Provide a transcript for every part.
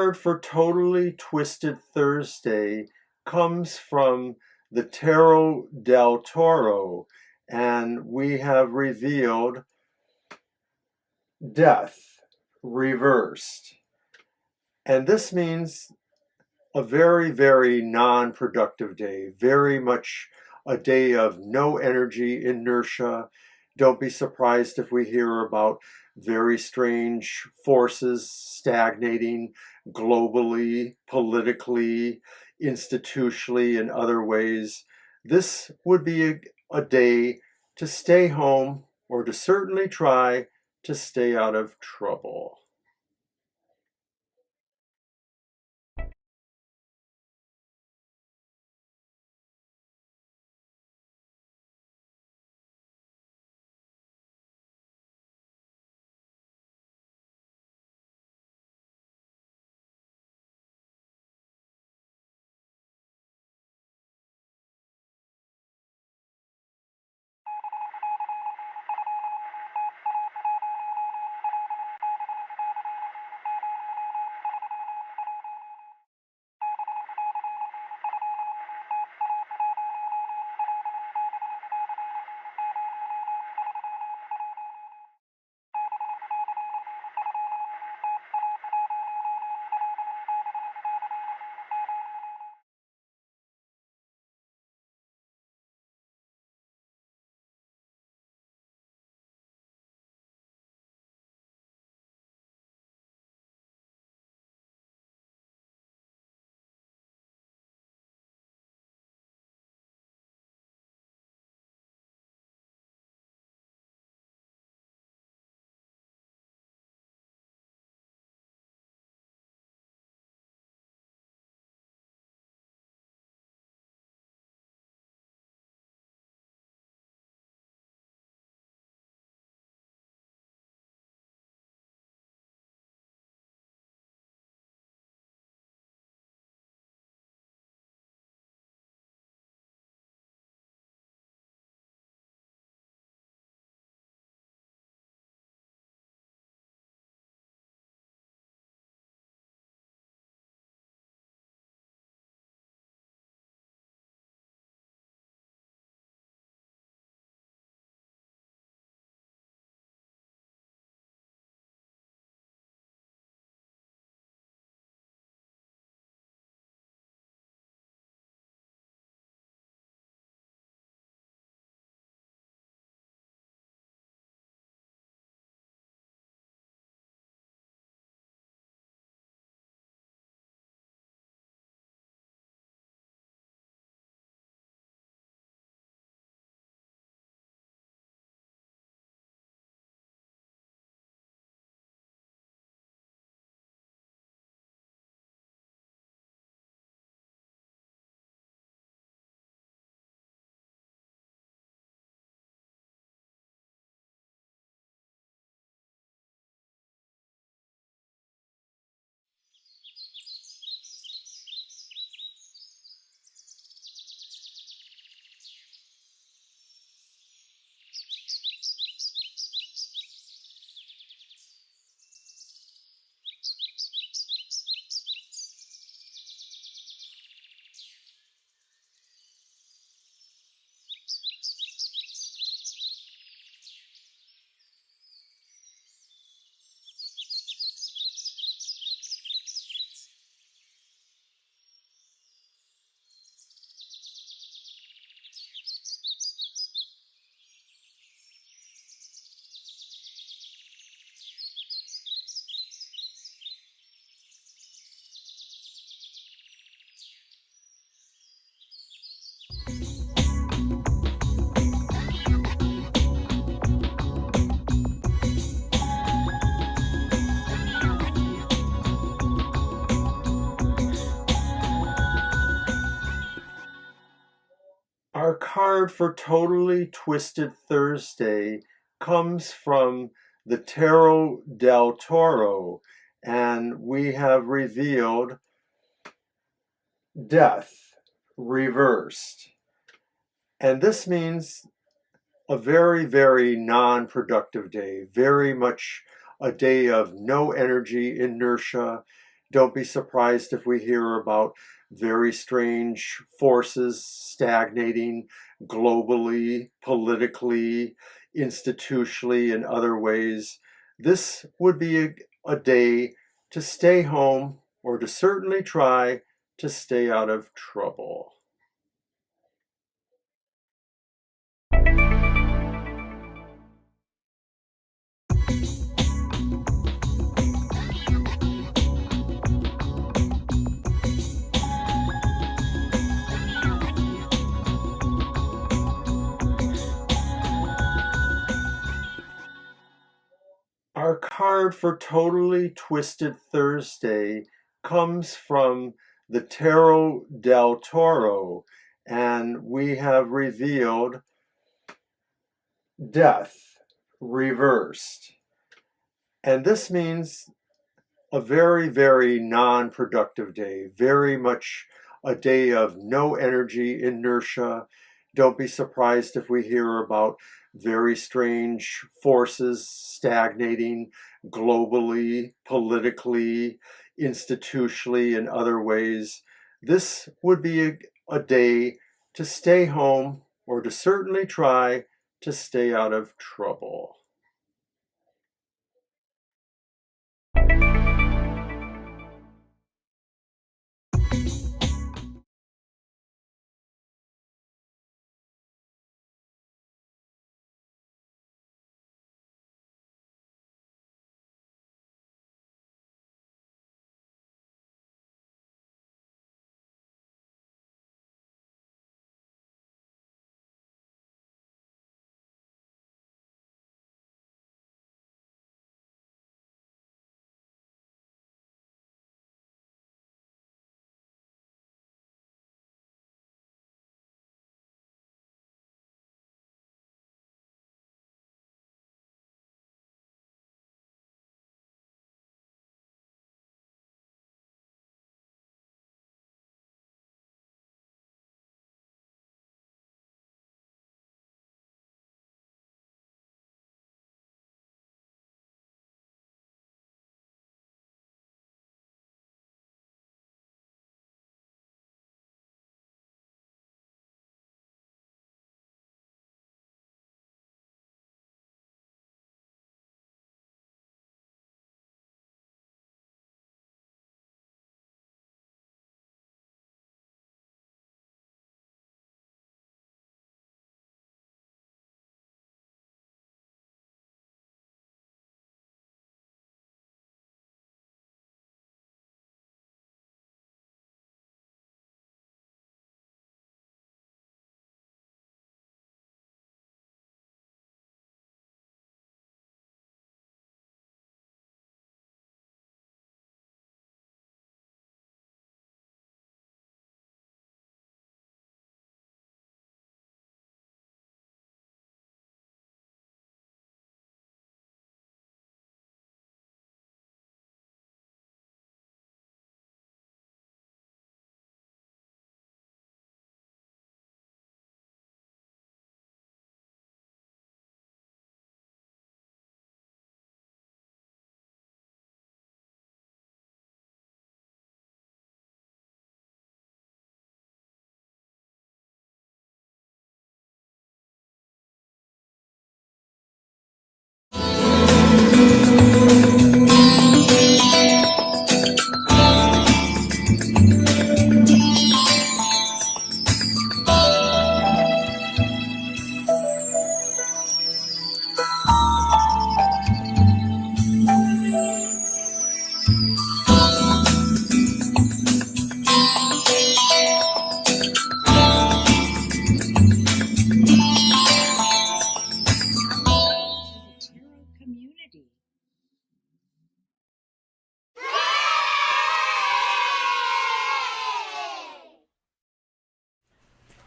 card for Totally Twisted Thursday comes from the Tarot del Toro, and we have revealed Death reversed. And this means a very, very non-productive day, very much a day of no energy, inertia. Don't be surprised if we hear about very strange forces stagnating globally, politically, institutionally, in other ways. This would be a day to stay home, or to certainly try to stay out of trouble. Our card for Totally Twisted Thursday comes from the Tarot del Toro, and we have revealed Death reversed. And this means a very, very non-productive day, very much a day of no energy, inertia. Don't be surprised if we hear about very strange forces stagnating globally, politically, institutionally, and other ways. This would be a day to stay home or to certainly try to stay out of trouble. Our card for Totally Twisted Thursday comes from the Tarot del Toro, and we have revealed Death reversed. And this means a very, very non-productive day, very much a day of no energy, inertia. Don't be surprised if we hear about very strange forces stagnating globally, politically, institutionally, and other ways. This would be a day to stay home or to certainly try to stay out of trouble.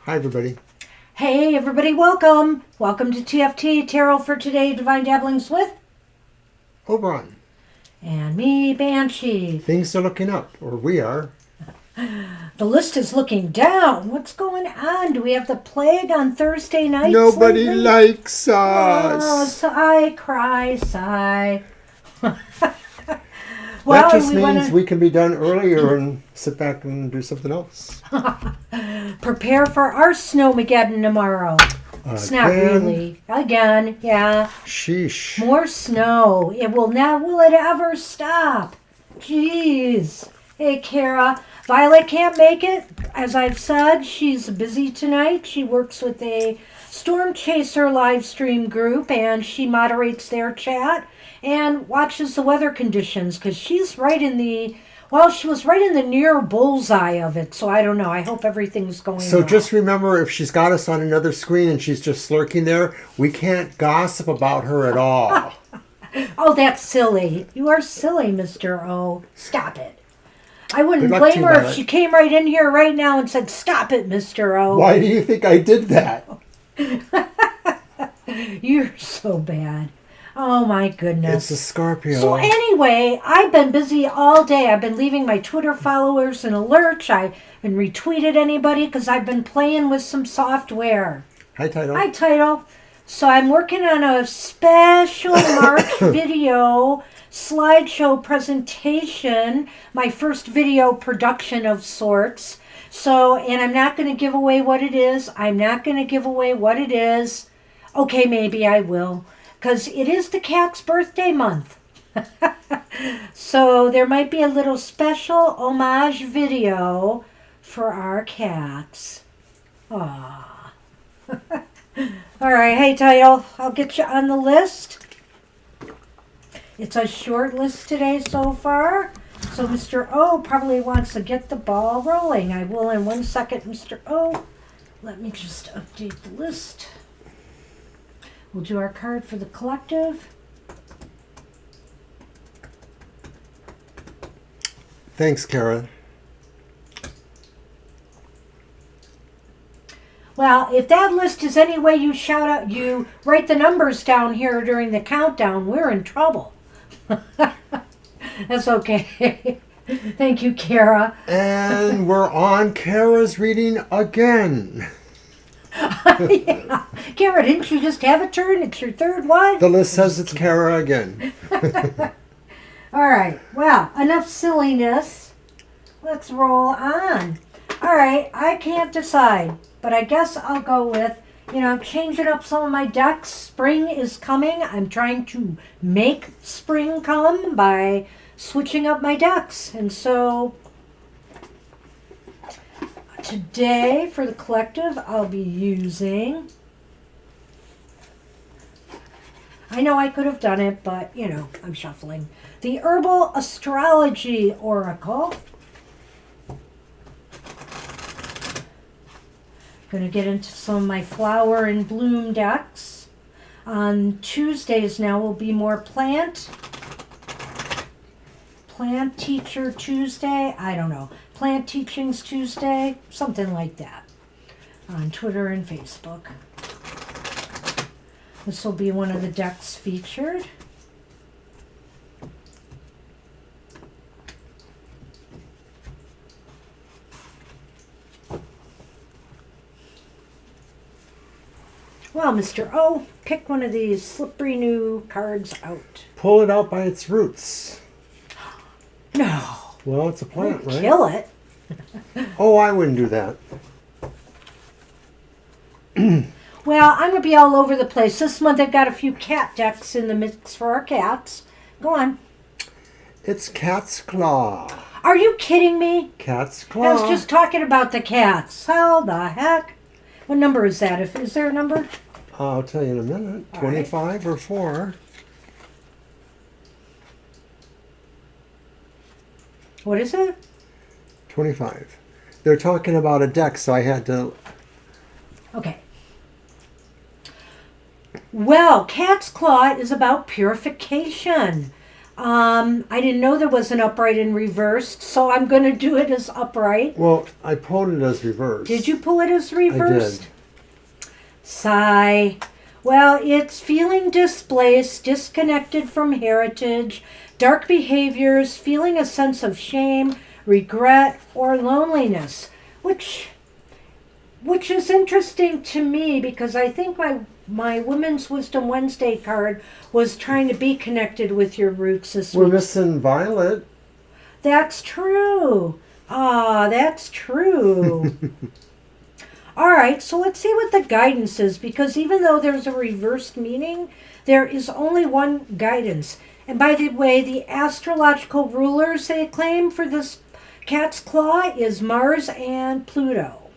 Hi, everybody. Hey, everybody, welcome. Welcome to TFT, Tarot for Today, Divine Dabblings with Oberon. and me, Banshee. Things are looking up, or we are. The list is looking down. What's going on? Do we have the plague on Thursday nights? Nobody lately? likes Oh, us. sigh, cry, sigh. Well, that just we means wanna we can be done earlier and sit back and do something else. prepare for our snowmageddon tomorrow. It's not Again? really. Again, yeah. Sheesh. More snow. It will not. Will it ever stop? Jeez. Hey, Kara. Violet can't make it. As I've said, she's busy tonight. She works with a Storm Chaser live stream group, and she moderates their chat and watches the weather conditions because she's right in the. Well, she was right in the near bullseye of it, so I don't know. I hope everything's going So well. just remember, if she's got us on another screen and she's just lurking there, we can't gossip about her at all. Oh, that's silly. You are silly, Mr. O. Stop it. I wouldn't Good luck blame to you, her if Violet. she came right in here right now and said, "Stop it, Mr. O." Why do you think I did that? You're so bad. Oh, my goodness. It's a Scorpio. So anyway, I've been busy all day. I've been leaving my Twitter followers in a lurch. I haven't retweeted anybody because I've been playing with some software. Hi, Title. Hi, Title. So I'm working on a special March video slideshow presentation, my first video production of sorts. So, and I'm not going to give away what it is. Okay, maybe I will, because it is the cat's birthday month. So there might be a little special homage video for our cats. Aww. All right, hey, Title, I'll get you on the list. It's a short list today so far. So Mr. O probably wants to get the ball rolling. I will in 1 second, Mr. O. Let me just update the list. We'll do our card for the collective. Thanks, Kara. Well, if that list is any way you shout out, you write the numbers down here during the countdown, we're in trouble. That's okay. Thank you, Kara. And we're on Kara's reading again. Yeah. Kara, didn't you just have a turn? It's your third one? The list says it's Kara again. All right. Well, enough silliness. Let's roll on. All right. I can't decide, but I guess I'll go with, I'm changing up some of my decks. Spring is coming. I'm trying to make spring come by switching up my decks. And so today for the collective, I'll be using, I know I could have done it, but I'm shuffling. The Herbal Astrology Oracle. Going to get into some of my Flower and Bloom decks. On Tuesdays now will be more Plant Teacher Tuesday. I don't know. Plant Teachings Tuesday. Something like that. On Twitter and Facebook. This will be one of the decks featured. Well, Mr. O, pick one of these slippery new cards out. Pull it out by its roots. No. Well, it's a plant, right? Kill it. Oh, I wouldn't do that. Well, I'm going to be all over the place. This month I've got a few cat decks in the mix for our cats. Go on. It's Cat's Claw. Are you kidding me? Cat's Claw. I was just talking about the cats. How the heck? What number is that? Is there a number? I'll tell you in a minute. All 25 or 4. What is it? 25. They're talking about a deck, so I had to... Okay. Well, Cat's Claw is about purification. I didn't know there was an upright and reversed, so I'm going to do it as upright. Well, I pulled it as reversed. Did you pull it as reversed? I did. Sigh. Well, it's feeling displaced, disconnected from heritage, dark behaviors, feeling a sense of shame, regret, or loneliness, which is interesting to me because I think my Women's Wisdom Wednesday card was trying to be connected with your roots this We're week. missing Violet. That's true. Ah, that's true. All right, so let's see what the guidance is, because even though there's a reversed meaning, there is only one guidance. And by the way, the astrological rulers they claim for this cat's claw is Mars and Pluto.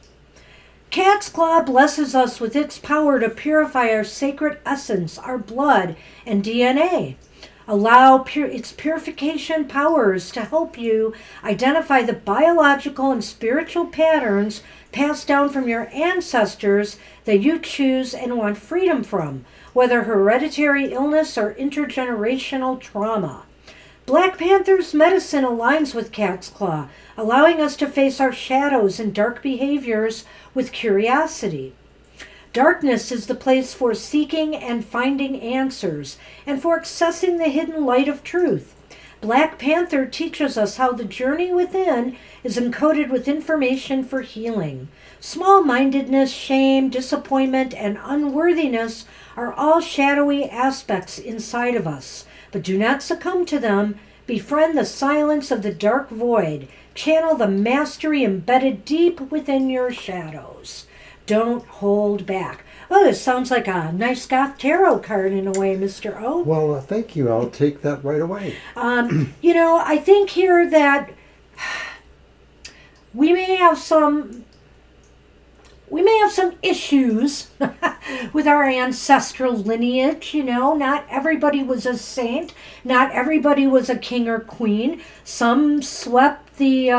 Cat's claw blesses us with its power to purify our sacred essence, our blood, and DNA. Allow its purification powers to help you identify the biological and spiritual patterns passed down from your ancestors that you choose and want freedom from, whether hereditary illness or intergenerational trauma. Black Panther's medicine aligns with cat's claw, allowing us to face our shadows and dark behaviors with curiosity. Darkness is the place for seeking and finding answers, and for accessing the hidden light of truth. Black Panther teaches us how the journey within is encoded with information for healing. Small-mindedness, shame, disappointment, and unworthiness are all shadowy aspects inside of us. But do not succumb to them. Befriend the silence of the dark void. Channel the mastery embedded deep within your shadows. Don't hold back. Oh, this sounds like a nice goth tarot card in a way, Mr. O. Well, thank you. I'll take that right away. I think here that we may have some issues with our ancestral lineage. Not everybody was a saint. Not everybody was a king or queen. Some swept the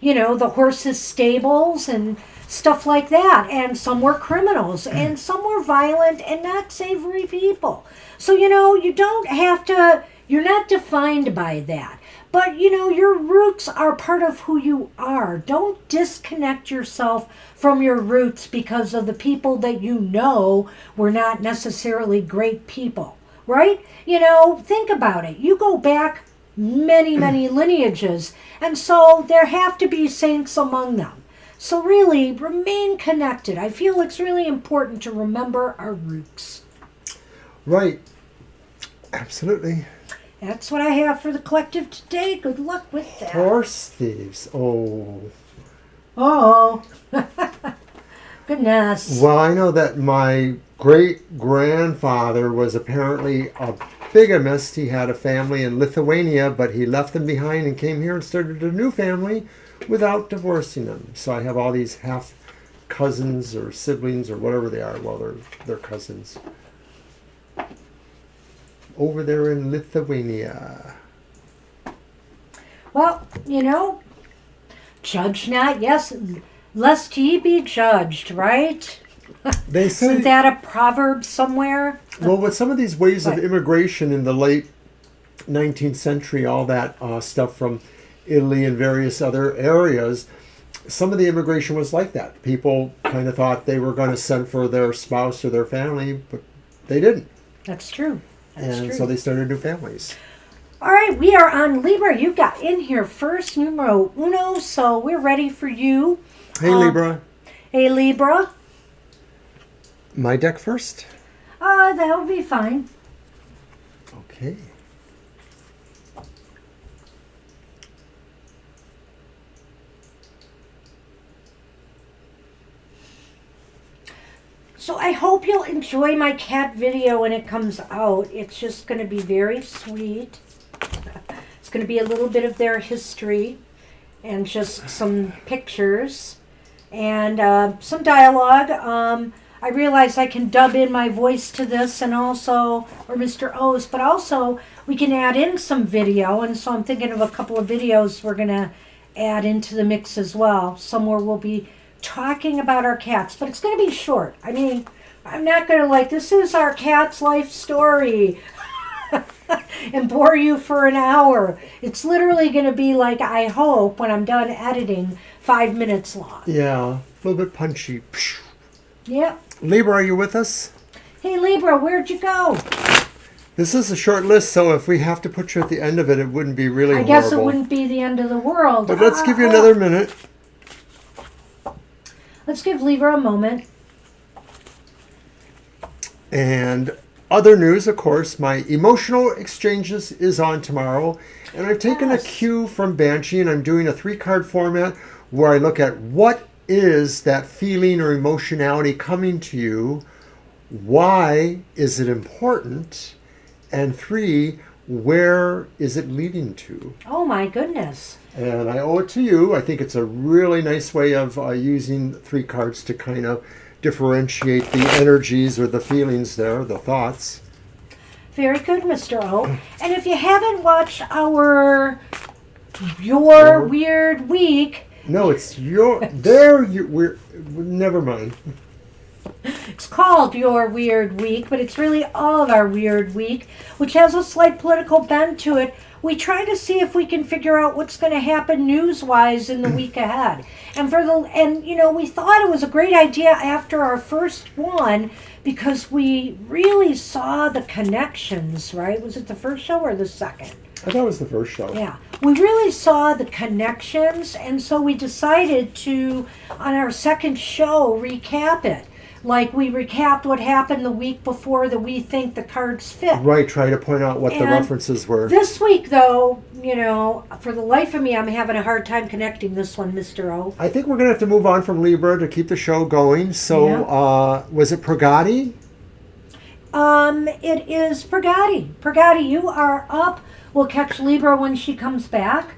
horses' stables and stuff like that. And some were criminals. And some were violent and not savory people. So, you don't have to, you're not defined by that. But, your roots are part of who you are. Don't disconnect yourself from your roots because of the people that were not necessarily great people, right? Think about it. You go back many, many lineages, and so there have to be saints among them. So really, remain connected. I feel it's really important to remember our roots. Right. Absolutely. That's what I have for the collective today. Good luck with that. Horse thieves. Oh. Oh. Goodness. Well, I know that my great-grandfather was apparently a bigamist. He had a family in Lithuania, but he left them behind and came here and started a new family without divorcing them. So I have all these half cousins or siblings or whatever they are. Well, they're cousins. Over there in Lithuania. Well, judge not, yes, lest ye be judged, right? They say, isn't that a proverb somewhere? Well, with some of these waves of immigration in the late 19th century, all that stuff from Italy and various other areas, some of the immigration was like that. People kind of thought they were going to send for their spouse or their family, but they didn't. That's true. That's true. So they started new families. All right, we are on Libra. You got in here first, numero uno, so we're ready for you. Hey, Libra. Hey, Libra. My deck first? That would be fine. Okay. So I hope you'll enjoy my cat video when it comes out. It's just going to be very sweet. It's going to be a little bit of their history and just some pictures and some dialogue. I realize I can dub in my voice to this and also, or Mr. O's, but also we can add in some video. And so I'm thinking of a couple of videos we're going to add into the mix as well. Somewhere we'll be talking about our cats, but it's going to be short. I mean, I'm not going to this is our cat's life story and bore you for an hour. It's literally going to be I hope, when I'm done editing, 5 minutes long. Yeah, a little bit punchy. Yep. Libra, are you with us? Hey, Libra, where'd you go? This is a short list, so if we have to put you at the end of it, it wouldn't be really horrible. I guess it wouldn't be the end of the world. But let's give you another minute. Let's give Libra a moment. And other news, of course, my emotional exchanges is on tomorrow. And I've taken a Yes. cue from Banshee, and I'm doing a 3-card format where I look at what is that feeling or emotionality coming to you, why is it important, and 3, where is it leading to? Oh my goodness. And I owe it to you. I think it's a really nice way of using 3 cards to kind of differentiate the energies or the feelings there, the thoughts. Very good, Mr. O. And if you haven't watched our Your Weird Week, No, it's your. There, we're. Never mind. it's called Your Weird Week, but it's really all of our Weird Week, which has a slight political bent to it. We try to see if we can figure out what's going to happen news-wise in the week ahead. And we thought it was a great idea after our first one because we really saw the connections, right? Was it the first show or the second? I thought it was the first show. Yeah, we really saw the connections, and so we decided to, on our second show, recap it. Like we recapped what happened the week before that we think the cards fit. Right, try to point out what the And references were. This week, though, for the life of me, I'm having a hard time connecting this one, Mr. O. I think we're going to have to move on from Libra to keep the show going. So, was it Pragati? It is Pragati. Pragati, you are up. We'll catch Libra when she comes back.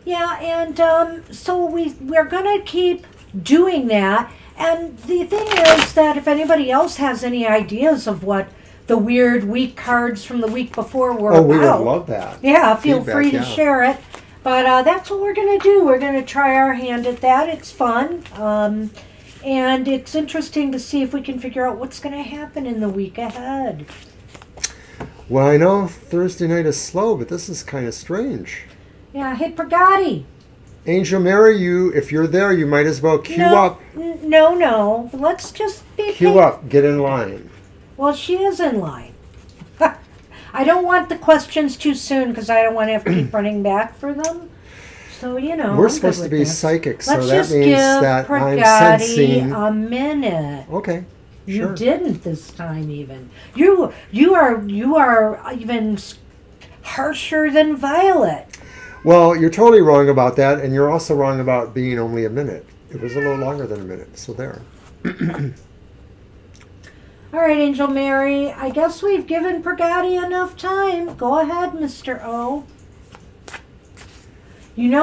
Yeah, and so we're going to keep doing that. And the thing is that if anybody else has any ideas of what the Weird Week cards from the week before were about, we would love that. Yeah, feel Feedback, free to share it. But that's what we're going to do. We're going to try our hand at that. It's fun. And it's interesting to see if we can figure out what's going to happen in the week ahead. Well, I know Thursday night is slow, but this is kind of strange. Yeah, hey, Pragati. Angel Mary, if you're there, you might as well queue up. No. Let's just be Queue up. Get in line. Well, she is in line. I don't want the questions too soon because I don't want to have to keep running back for them. So, We're supposed to be psychics, so Let's that just means give that I'm Pragati sensing. a minute. Okay, You sure. didn't this time even. You are even harsher than Violet. Well, you're totally wrong about that, and you're also wrong about being only a minute. It was a little longer than a minute, so there. All right, Angel Mary, I guess we've given Pragati enough time. Go ahead, Mr. O.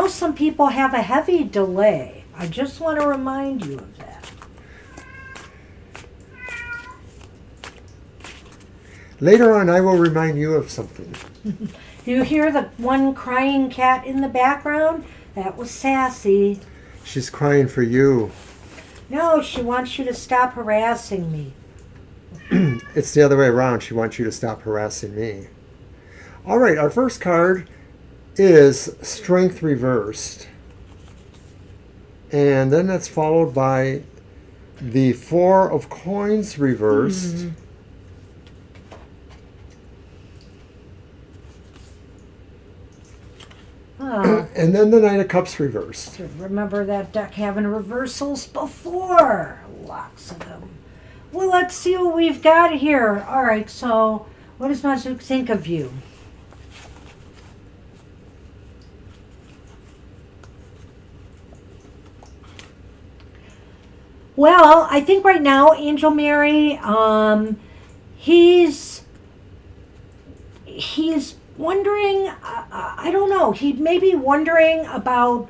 Some people have a heavy delay. I just want to remind you of that. Later on, I will remind you of something. You hear the one crying cat in the background? That was Sassy. She's crying for you. No, she wants you to stop harassing me. It's the other way around. She wants you to stop harassing me. All right, our first card is Strength Reversed. And then that's followed by the Four of Coins reversed. Mm-hmm. Oh, And then the Knight of Cups reversed. remember that deck having reversals before. Lots of them. Well, let's see what we've got here. All right, so what does Mazuk think of you? Well, I think right now, Angel Mary, he's wondering, I don't know, he may be wondering about,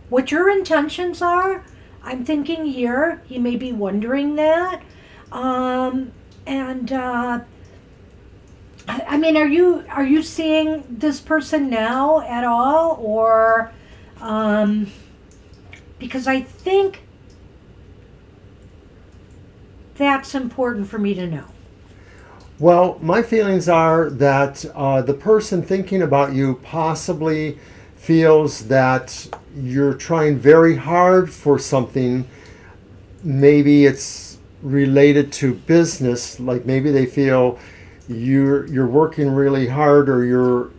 what your intentions are. I'm thinking here, he may be wondering that. I mean, are you seeing this person now at all? Or, because I think that's important for me to know. Well, my feelings are that the person thinking about you possibly feels that you're trying very hard for something. Maybe it's related to business, like maybe they feel you're working really hard, or you're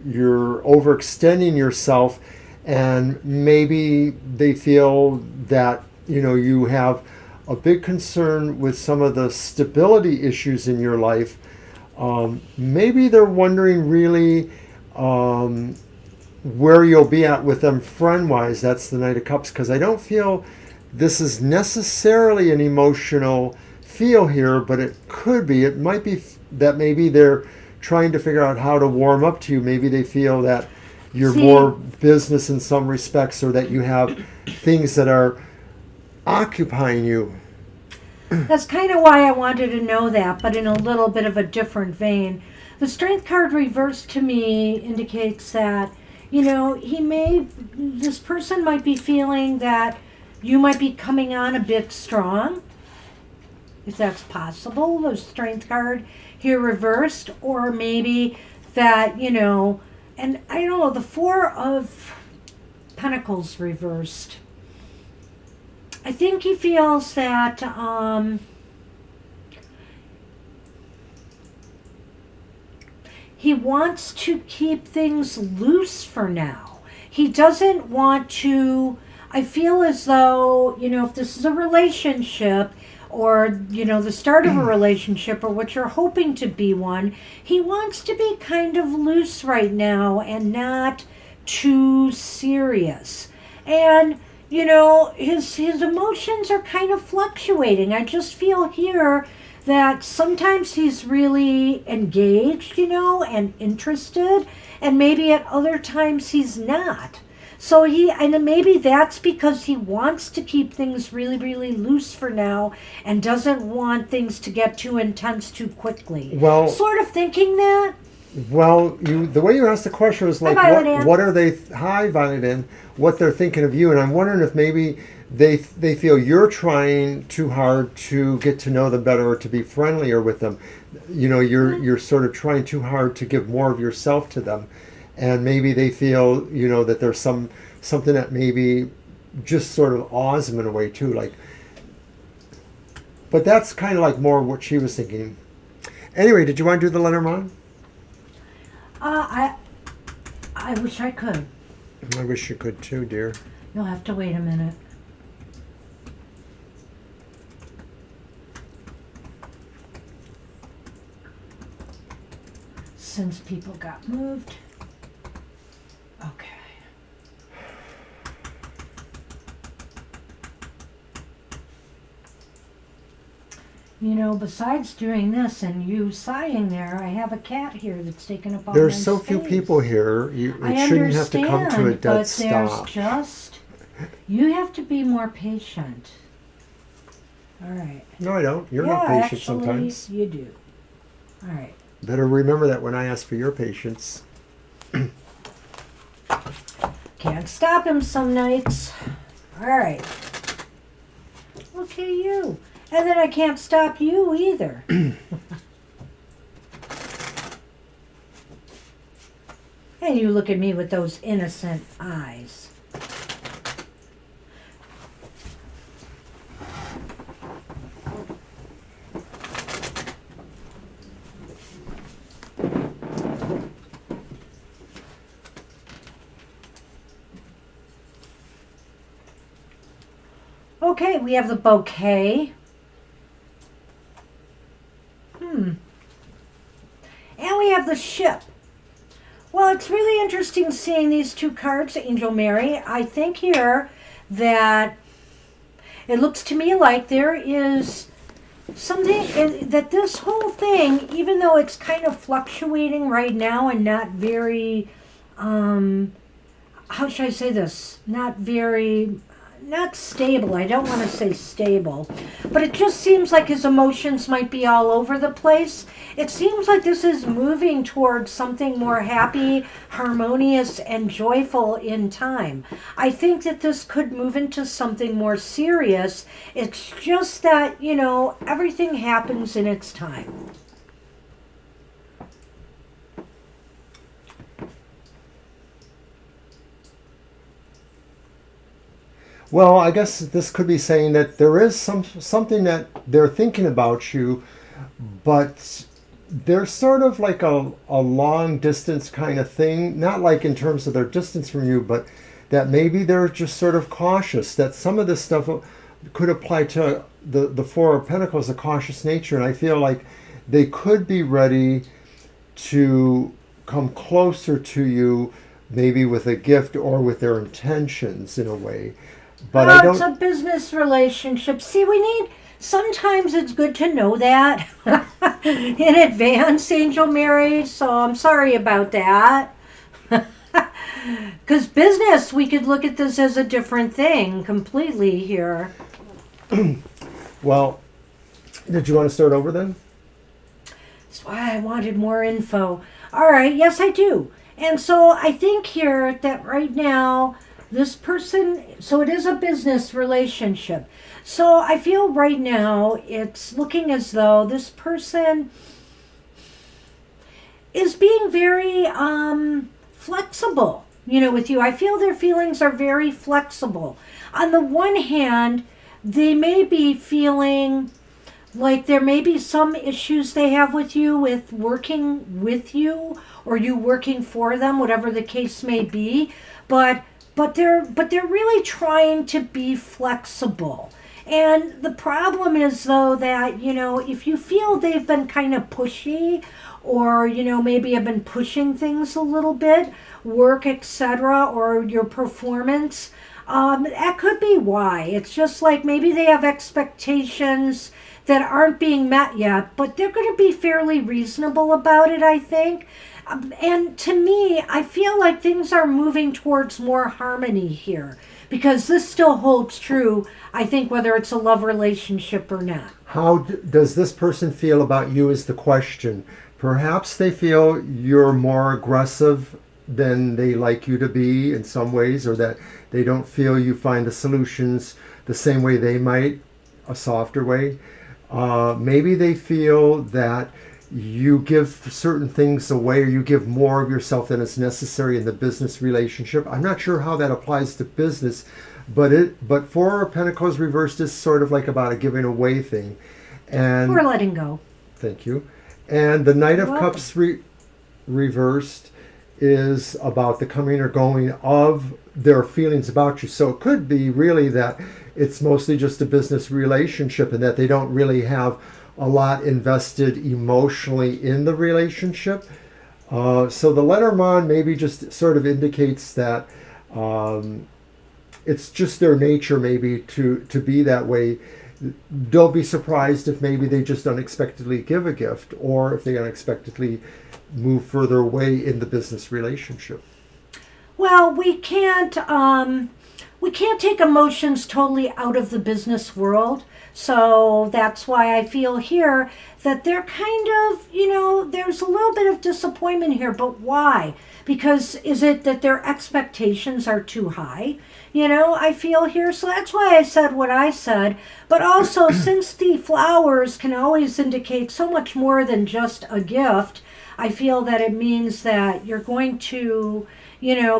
overextending yourself, and maybe they feel that you have a big concern with some of the stability issues in your life. Maybe they're wondering really where you'll be at with them friend-wise. That's the Knight of Cups, because I don't feel this is necessarily an emotional feel here, but it could be. It might be that maybe they're trying to figure out how to warm up to you. Maybe they feel that you're more business in some respects, or that you have things that are occupying you. That's kind of why I wanted to know that, but in a little bit of a different vein. The Strength card reversed to me indicates that, this person might be feeling that you might be coming on a bit strong, if that's possible. The Strength card here reversed, or maybe that, and I don't know, the Four of Pentacles reversed. I think he feels that he wants to keep things loose for now. He doesn't want to, I feel as though, if this is a relationship, or, the start of a relationship, or what you're hoping to be one, he wants to be kind of loose right now and not too serious. And his emotions are kind of fluctuating. I just feel here that sometimes he's really engaged, and interested, and maybe at other times he's not. So and maybe that's because he wants to keep things really, really loose for now and doesn't want things to get too intense too quickly. Well, sort of thinking that. Well, the way you asked the question was like, what are they? Hi, Violet Ann. What they're thinking of you, and I'm wondering if maybe they feel you're trying too hard to get to know them better or to be friendlier with them. You're sort of trying too hard to give more of yourself to them, and maybe they feel that there's something that maybe just sort of awes them in a way too. Like, but that's kind of like more what she was thinking. Anyway, did you want to do the Lenormand? I wish I could. I wish you could too, dear. You'll have to wait a minute. Since people got moved. Okay. Besides doing this and you sighing there, I have a cat here that's taken up all my space. There's so few people here. It shouldn't have to come to a dead stop. You have to be more patient. All right. No, I don't. You're not patient actually, sometimes. You do. All right. Better remember that when I ask for your patience. Can't stop him some nights. All right. Okay, you. And then I can't stop you either. And you look at me with those innocent eyes. Okay, we have the bouquet. And we have the ship. Well, it's really interesting seeing these two cards, Angel Mary. I think here that it looks to me like there is something that this whole thing, even though it's kind of fluctuating right now and not very, how should I say this? Not stable. I don't want to say stable, but it just seems like his emotions might be all over the place. It seems like this is moving towards something more happy, harmonious, and joyful in time. I think that this could move into something more serious. It's just that, everything happens in its time. Well, I guess this could be saying that there is something that they're thinking about you, but they're sort of like a long distance kind of thing. Not like in terms of their distance from you, but that maybe they're just sort of cautious. That some of this stuff could apply to the Four of Pentacles, a cautious nature. And I feel like they could be ready to come closer to you, maybe with a gift or with their intentions in a way. But I It's a don't. business relationship. See, sometimes it's good to know that in advance, Angel Mary. So I'm sorry about that. Because business, we could look at this as a different thing completely here. Well, did you want to start over then? That's why I wanted more info. All right, yes, I do. And so I think here that right now, this person, so it is a business relationship. So I feel right now it's looking as though this person is being very flexible, with you. I feel their feelings are very flexible. On the one hand, they may be feeling like there may be some issues they have with you, with working with you or you working for them, whatever the case may be. But they're really trying to be flexible. And the problem is though that, if you feel they've been kind of pushy or, maybe have been pushing things a little bit, work, etc., or your performance, that could be why. It's just like maybe they have expectations that aren't being met yet, but they're going to be fairly reasonable about it, I think. And to me, I feel like things are moving towards more harmony here because this still holds true, I think, whether it's a love relationship or not. How does this person feel about you is the question. Perhaps they feel you're more aggressive than they like you to be in some ways, or that they don't feel you find the solutions the same way they might, a softer way. Maybe they feel that you give certain things away or you give more of yourself than is necessary in the business relationship. I'm not sure how that applies to business, but Four of Pentacles reversed is sort of like about a giving away thing. And We're letting go. thank you. And the Knight of Cups reversed is about the coming or going of their feelings about you. So it could be really that it's mostly just a business relationship and that they don't really have a lot invested emotionally in the relationship. So the Lenormand maybe just sort of indicates that it's just their nature maybe to be that way. Don't be surprised if maybe they just unexpectedly give a gift or if they unexpectedly move further away in the business relationship. Well, we can't take emotions totally out of the business world. So that's why I feel here that they're kind of, there's a little bit of disappointment here. But why? Because is it that their expectations are too high? I feel here. So that's why I said what I said. But also, since the flowers can always indicate so much more than just a gift, I feel that it means that you're going to,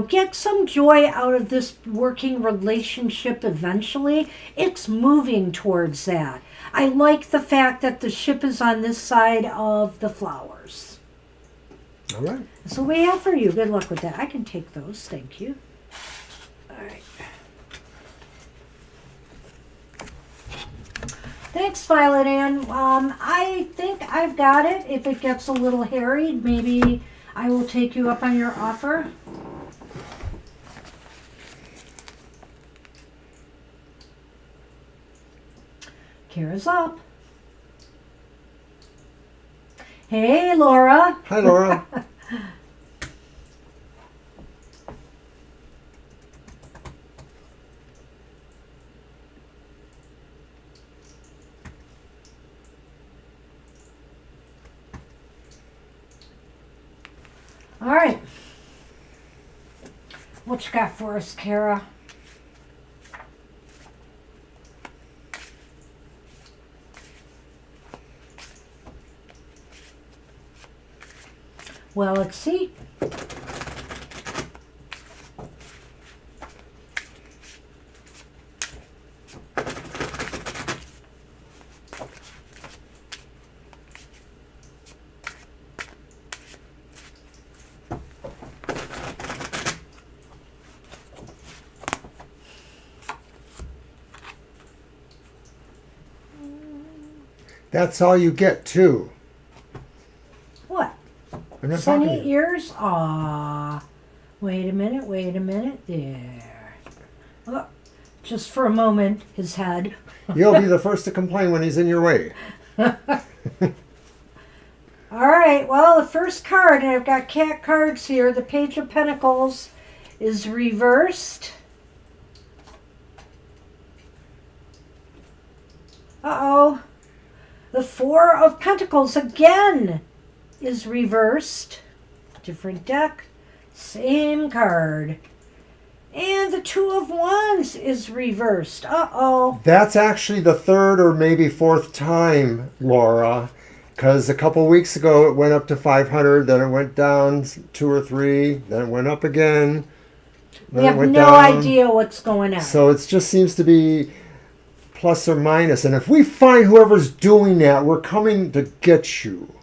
get some joy out of this working relationship eventually. It's moving towards that. I like the fact that the ship is on this side of the flowers. All right. So we have for you. Good luck with that. I can take those. Thank you. All right. Thanks, Violet Ann. I think I've got it. If it gets a little hairy, maybe I will take you up on your offer. Kara's up. Hey, Laura. Hi, Laura. All right. What you got for us, Kara? Well, let's see. That's all you get, too. I'm not talking to Sunny you. ears? Aw. Wait a minute. There. Oh, just for a moment, his head. You'll be the first to complain when he's in your way. All right, well, the first card, and I've got cat cards here, the Page of Pentacles is reversed. Uh-oh. The Four of Pentacles again is reversed. Different deck, same card. And the Two of Wands is reversed. Uh-oh. That's actually the third or maybe fourth time, Laura, because a couple weeks ago it went up to 500, then it went down 2 or 3, then it went up again. We Then it have went no down. idea what's going on. So it just seems to be plus or minus. And if we find whoever's doing that, we're coming to get you.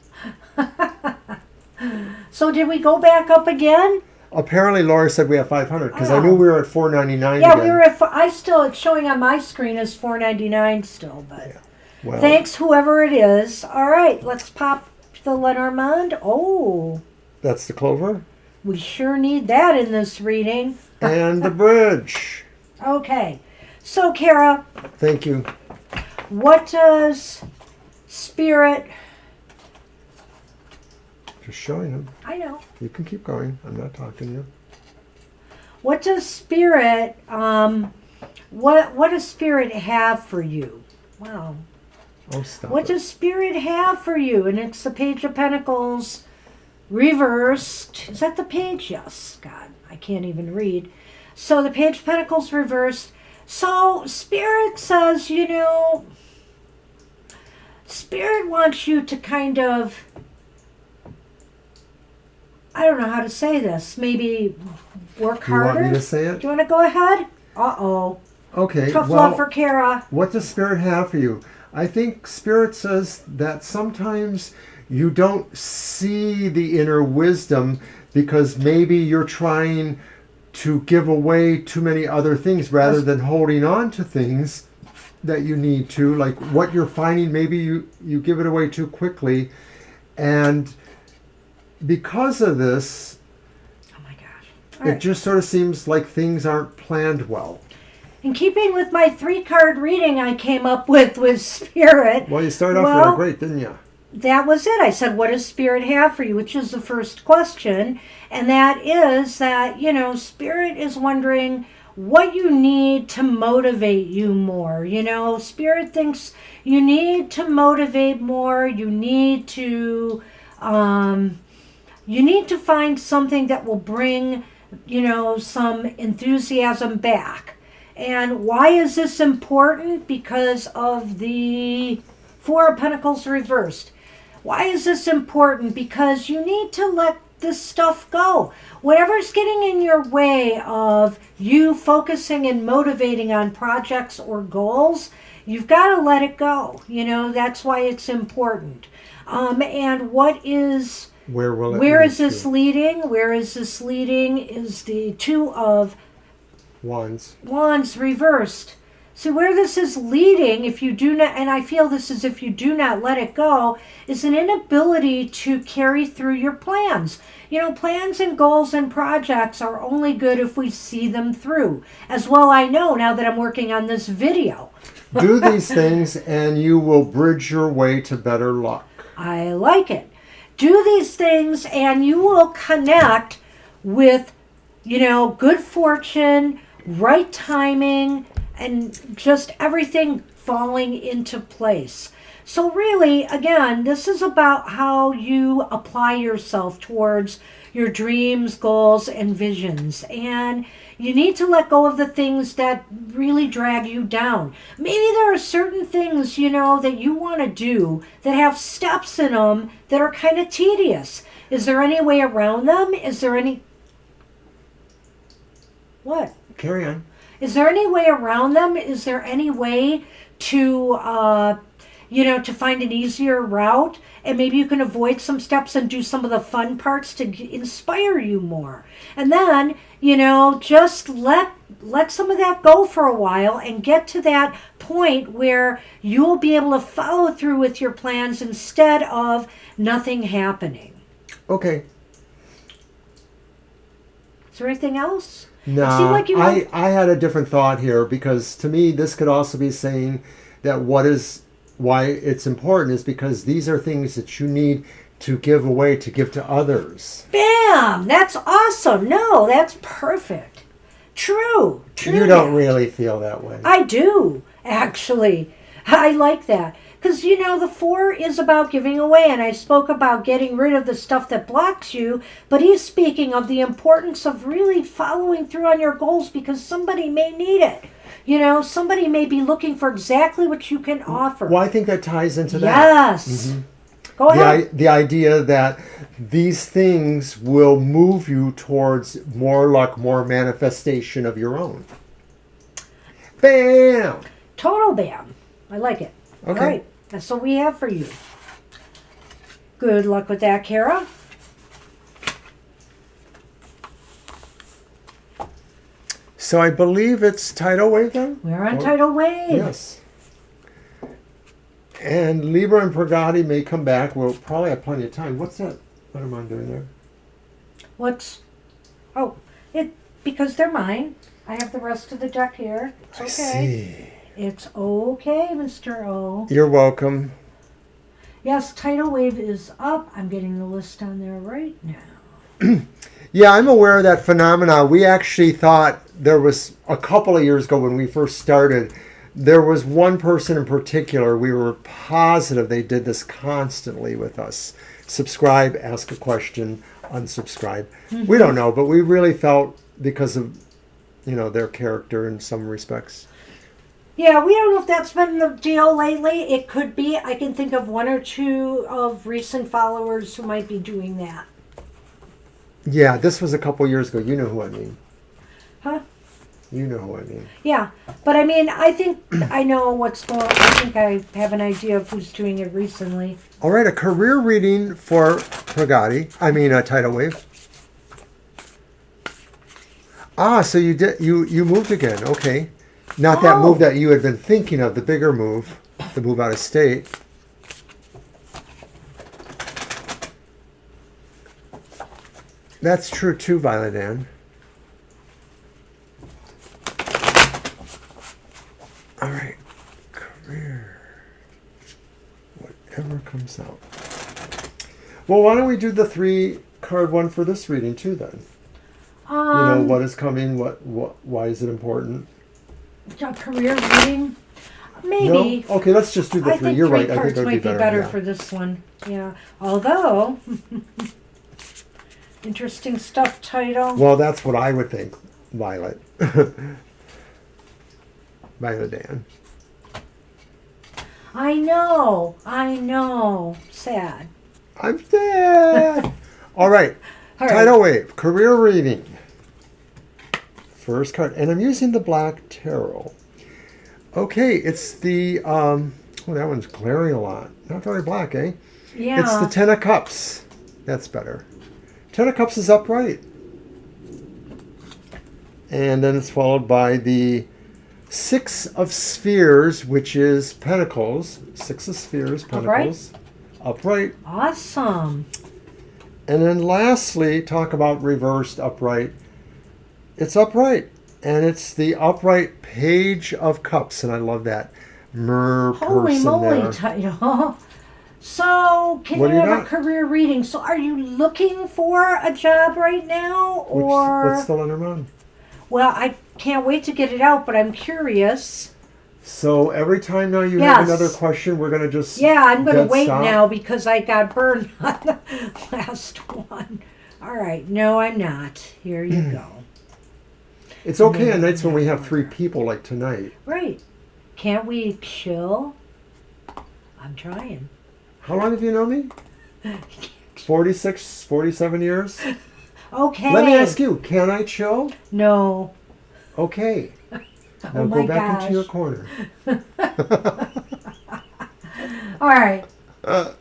So did we go back up again? Apparently, Laura said we have 500 because I Oh. knew we were at 499 Yeah, again. we were at. It's showing on my screen as 4.99 still, but Yeah. Well, thanks whoever it is. All right, let's pop the Lenormand. Oh, that's the clover we sure need that in this reading. and the bridge. Okay, so Kara, Thank you. what does Spirit? Just showing them. I know. You can keep going. I'm not talking to you. What does Spirit? What does Spirit have for you? Wow. Oh, stop What it. does Spirit have for you? And it's the Page of Pentacles reversed. Is that the page? Yes. God, I can't even read. So the Page of Pentacles reversed. So Spirit says, Spirit wants you to kind of, I don't know how to say this, maybe work You want harder. me to say it? Do you want to go ahead? Uh-oh. Okay. Tough well, love for Kara. what does Spirit have for you? I think Spirit says that sometimes you don't see the inner wisdom because maybe you're trying to give away too many other things rather than holding on to things that you need to. Like what you're finding, maybe you give it away too quickly. And because of this, Oh my gosh. All it right. just sort of seems like things aren't planned well. In keeping with my 3-card reading I came up with Spirit, Well, you started off Well- really great, didn't you? that was it. I said, what does Spirit have for you? Which is the first question. And that is that, Spirit is wondering what you need to motivate you more. Spirit thinks you need to motivate more. You need to find something that will bring, some enthusiasm back. And why is this important? Because of the Four of Pentacles reversed. Why is this important? Because you need to let this stuff go. Whatever's getting in your way of you focusing and motivating on projects or goals, you've got to let it go. That's why it's important. And where is this leading? Where is this leading is the Two of Wands reversed. See, where this is leading, if you do not, and I feel this is if you do not let it go, is an inability to carry through your plans. Plans and goals and projects are only good if we see them through. As well I know now that I'm working on this video. Do these things and you will bridge your way to better luck. I like it. Do these things and you will connect with, good fortune, right timing, and just everything falling into place. So really, again, this is about how you apply yourself towards your dreams, goals, and visions. And you need to let go of the things that really drag you down. Maybe there are certain things, that you want to do that have steps in them that are kind of tedious. Is there any way around them? What? Carry on. Is there any way around them? Is there any way to, to find an easier route? And maybe you can avoid some steps and do some of the fun parts to inspire you more. And then, just let some of that go for a while and get to that point where you'll be able to follow through with your plans instead of nothing happening. Okay, Is there anything else? No, It seemed like you had... I had a different thought here, because to me this could also be saying that why it's important is because these are things that you need to give away, to give to others. Bam! That's awesome. No, that's perfect. True. You don't really feel that way. I do, actually. I like that. Because, the 4 is about giving away, and I spoke about getting rid of the stuff that blocks you, but he's speaking of the importance of really following through on your goals, because somebody may need it. Somebody may be looking for exactly what you can offer. Well, I think that ties into that. Yes. Mm-hmm. Go ahead. The idea that these things will move you towards more luck, more manifestation of your own. Bam! Total bam. I like it. Okay. All right. That's what we have for you. Good luck with that, Kara. So I believe it's tidal wave then? We're on tidal wave. Yes. And Libra and Pregati may come back. We'll probably have plenty of time. What's that? What am I doing there? Because they're mine. I have the rest of the deck here. It's okay. I see. It's okay, Mr. O. You're welcome. Yes, tidal wave is up. I'm getting the list on there right now. Yeah, I'm aware of that phenomena. We actually thought there was a couple of years ago when we first started, there was one person in particular, we were positive they did this constantly with us. Subscribe, ask a question, unsubscribe. Mm-hmm. We don't know, but we really felt because of, their character in some respects. Yeah, we don't know if that's been the deal lately. It could be. I can think of 1 or 2 of recent followers who might be doing that. Yeah, this was a couple years ago. You know who I mean. Huh? You know who I mean. Yeah, but I think I know what's going on. I think I have an idea of who's doing it recently. All right, a career reading for Pregati. Tidal wave. So you moved again. Okay. Not that move that you had been thinking of, the bigger move, the move out of state. That's true too, Violet Ann. All right, career, whatever comes out. Well, why don't we do the 3-card one for this reading too then? What is coming, why is it important? A career reading? Maybe. No? Okay, let's just do the 3. You're right. I think it might be better for this one. Yeah. Although, interesting stuff, title. Well, that's what I would think, Violet. Violet Ann. I know. Sad. I'm sad. All right. Tidal wave, career reading. First card, and I'm using the Black Tarot. Okay, it's the, that one's glaring a lot. Not very black, eh? Yeah. It's the 10 of Cups. That's better. 10 of Cups is upright. And then it's followed by the 6 of Spheres, which is Pentacles. 6 of Spheres, Pentacles. Upright. Awesome. And then lastly, talk about reversed upright. It's upright. And it's the upright Page of Cups. And I love that Holy moly, title. So, can you have a career reading? So, are you looking for a job right now? Or what's the Lenormand? Well, I can't wait to get it out, but I'm curious. So, every time now you have another question, we're going to just... Yeah, I'm going to wait now because I got burned on the last one. All right. No, I'm not. Here you go. It's okay on nights when we have 3 people like tonight. Right. Can't we chill? I'm trying. How long have you known me? 46, 47 years? Okay. Let me ask you, can I chill? No. Okay. Now go back into your corner. All right. So,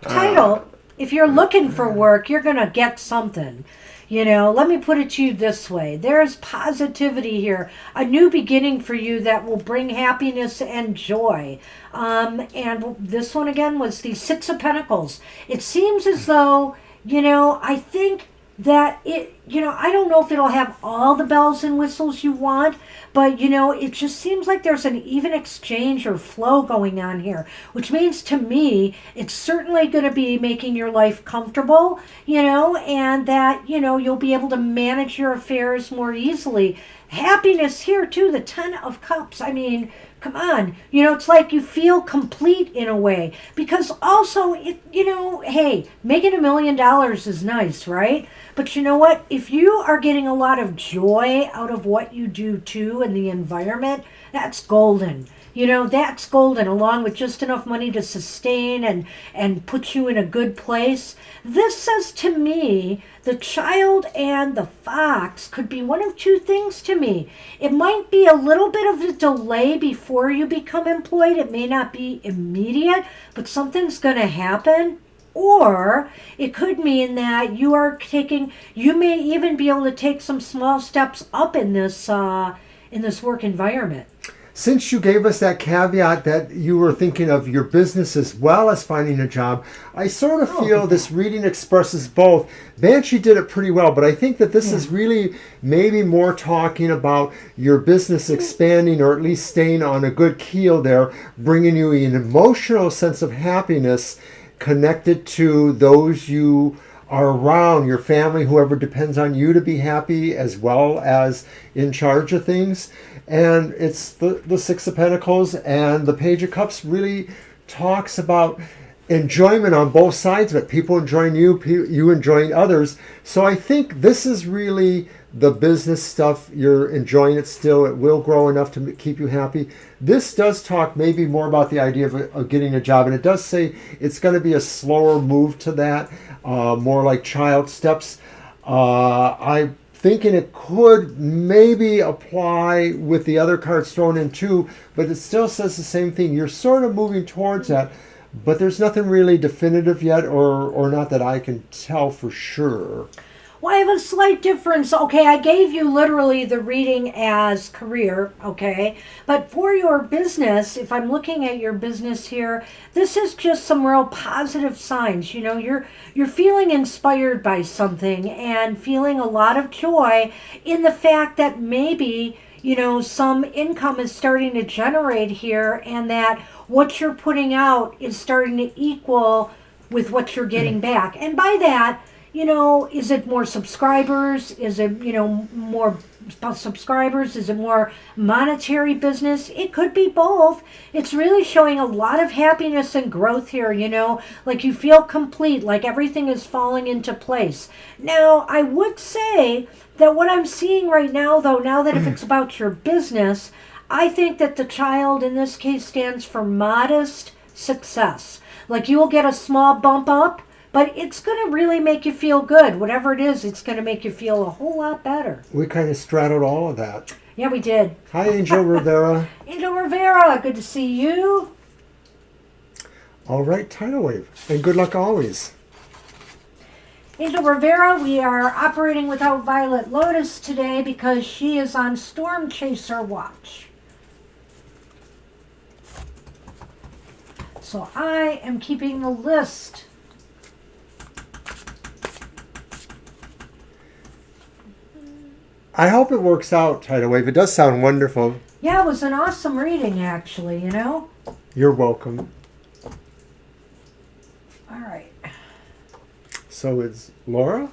title, if you're looking for work, you're going to get something. Let me put it to you this way. There's positivity here, a new beginning for you that will bring happiness and joy. And this one again was the 6 of Pentacles. It seems as though, I think that I don't know if it'll have all the bells and whistles you want, but it just seems like there's an even exchange or flow going on here, which means to me it's certainly going to be making your life comfortable, and that, you'll be able to manage your affairs more easily. Happiness here too, the 10 of Cups. I mean, come on. It's like you feel complete in a way, because also hey, making $1 million is nice, right? But you know what? If you are getting a lot of joy out of what you do too in the environment, that's golden. That's golden, along with just enough money to sustain and put you in a good place. This says to me, the child and the fox could be one of two things to me. It might be a little bit of a delay before you become employed. It may not be immediate, but something's going to happen. Or it could mean that you may even be able to take some small steps up in this work environment. Since you gave us that caveat that you were thinking of your business as well as finding a job, I sort of feel this reading expresses both. Banshee did it pretty well, but I think that this is really maybe more talking about your business expanding, or at least staying on a good keel there, bringing you an emotional sense of happiness connected to those you are around, your family, whoever depends on you to be happy, as well as in charge of things. And it's the Six of Pentacles, and the Page of Cups really talks about enjoyment on both sides of it. People enjoying you, you enjoying others. So I think this is really the business stuff. You're enjoying it still. It will grow enough to keep you happy. This does talk maybe more about the idea of getting a job, and it does say it's going to be a slower move to that, more like child steps. I'm thinking it could maybe apply with the other cards thrown in too, but it still says the same thing. You're sort of moving towards that, but there's nothing really definitive yet, or not that I can tell for sure. Well, I have a slight difference. Okay, I gave you literally the reading as career, okay? But for your business, if I'm looking at your business here, this is just some real positive signs. You're feeling inspired by something and feeling a lot of joy in the fact that maybe, some income is starting to generate here, and that what you're putting out is starting to equal with what you're getting back. And by that, is it more subscribers? Is it, more subscribers? Is it more monetary business? It could be both. It's really showing a lot of happiness and growth here, like you feel complete, like everything is falling into place. Now, I would say that what I'm seeing right now, though, now that if it's about your business, I think that the child in this case stands for modest success. Like you will get a small bump up, but it's going to really make you feel good. Whatever it is, it's going to make you feel a whole lot better. We kind of straddled all of that. Yeah, we did. Hi, Angel Rivera. Angel Rivera, good to see you. All right, Tidal Wave. And good luck always. Angel Rivera, we are operating without Violet Lotus today because she is on Storm Chaser watch. So I am keeping the list. I hope it works out, Tidal Wave. It does sound wonderful. Yeah, it was an awesome reading, actually, You're welcome. All right. So it's Laura?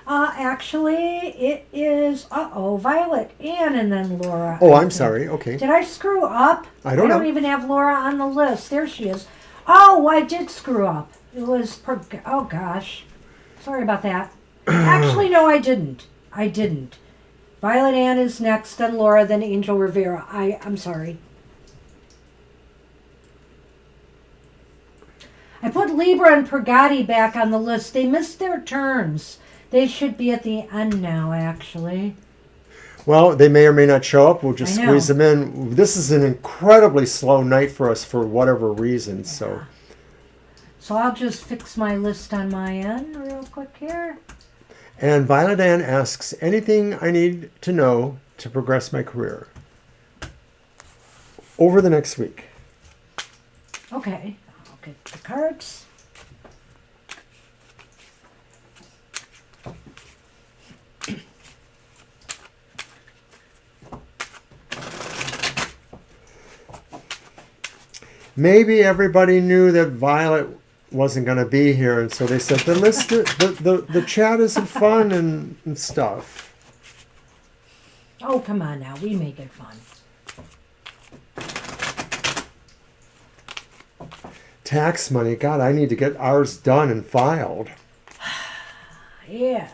Actually, it is, Violet, Ann, and then Laura. Oh, I'm sorry. Okay. Did I screw up? I don't know. I don't even have Laura on the list. There she is. Oh, I did screw up. It was, oh gosh. Sorry about that. Actually, no, I didn't. Violet Ann is next, then Laura, then Angel Rivera. I'm sorry. I put Libra and Purgati back on the list. They missed their turns. They should be at the end now, actually. Well, they may or may not show up. We'll just squeeze them in. This is an incredibly slow night for us for whatever reason. Yeah. So I'll just fix my list on my end real quick here. And Violet Ann asks, anything I need to know to progress my career over the next week? Okay. I'll get the cards. maybe everybody knew that Violet wasn't going to be here, and so they said the chat isn't fun and stuff. Oh, come on now. We make it fun. Tax money. God, I need to get ours done and filed. Yeah.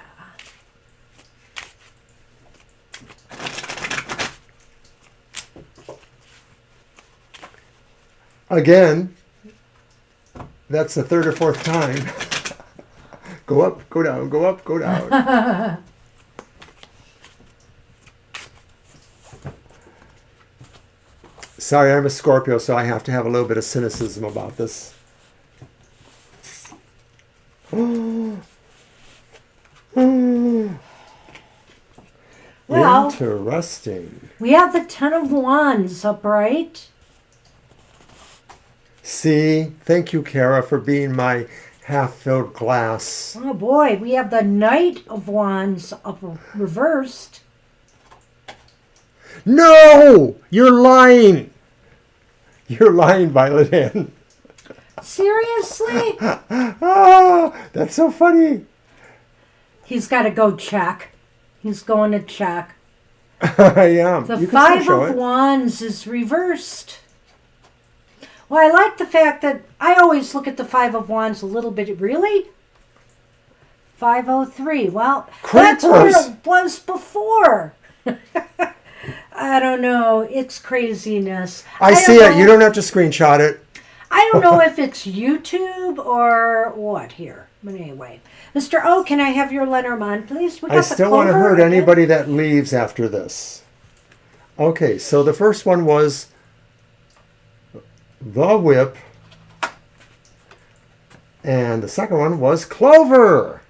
Again, that's the third or fourth time. Go up, go down, go up, go down. Sorry, I'm a Scorpio, so I have to have a little bit of cynicism about this. Well, interesting. we have the Ten of Wands upright. See, thank you, Kara, for being my half-filled glass. Oh boy, we have the Knight of Wands up reversed. No! You're lying! You're lying, Violet Ann. Seriously? Oh, that's so funny. He's got to go check. He's going to check. I am. The You can Five still show of it. Wands is reversed. Well, I like the fact that I always look at the Five of Wands a little bit. Really? 503. Well, that's where Creepers. it was before. I don't know. It's craziness. I see it. You don't have to screenshot it. I don't know if it's YouTube or what here. But anyway. Mr. O, can I have your Lenormand, please? We got I the still want to clover hurt again. anybody that leaves after this. Okay, so the first one was the whip. And the second one was Clover.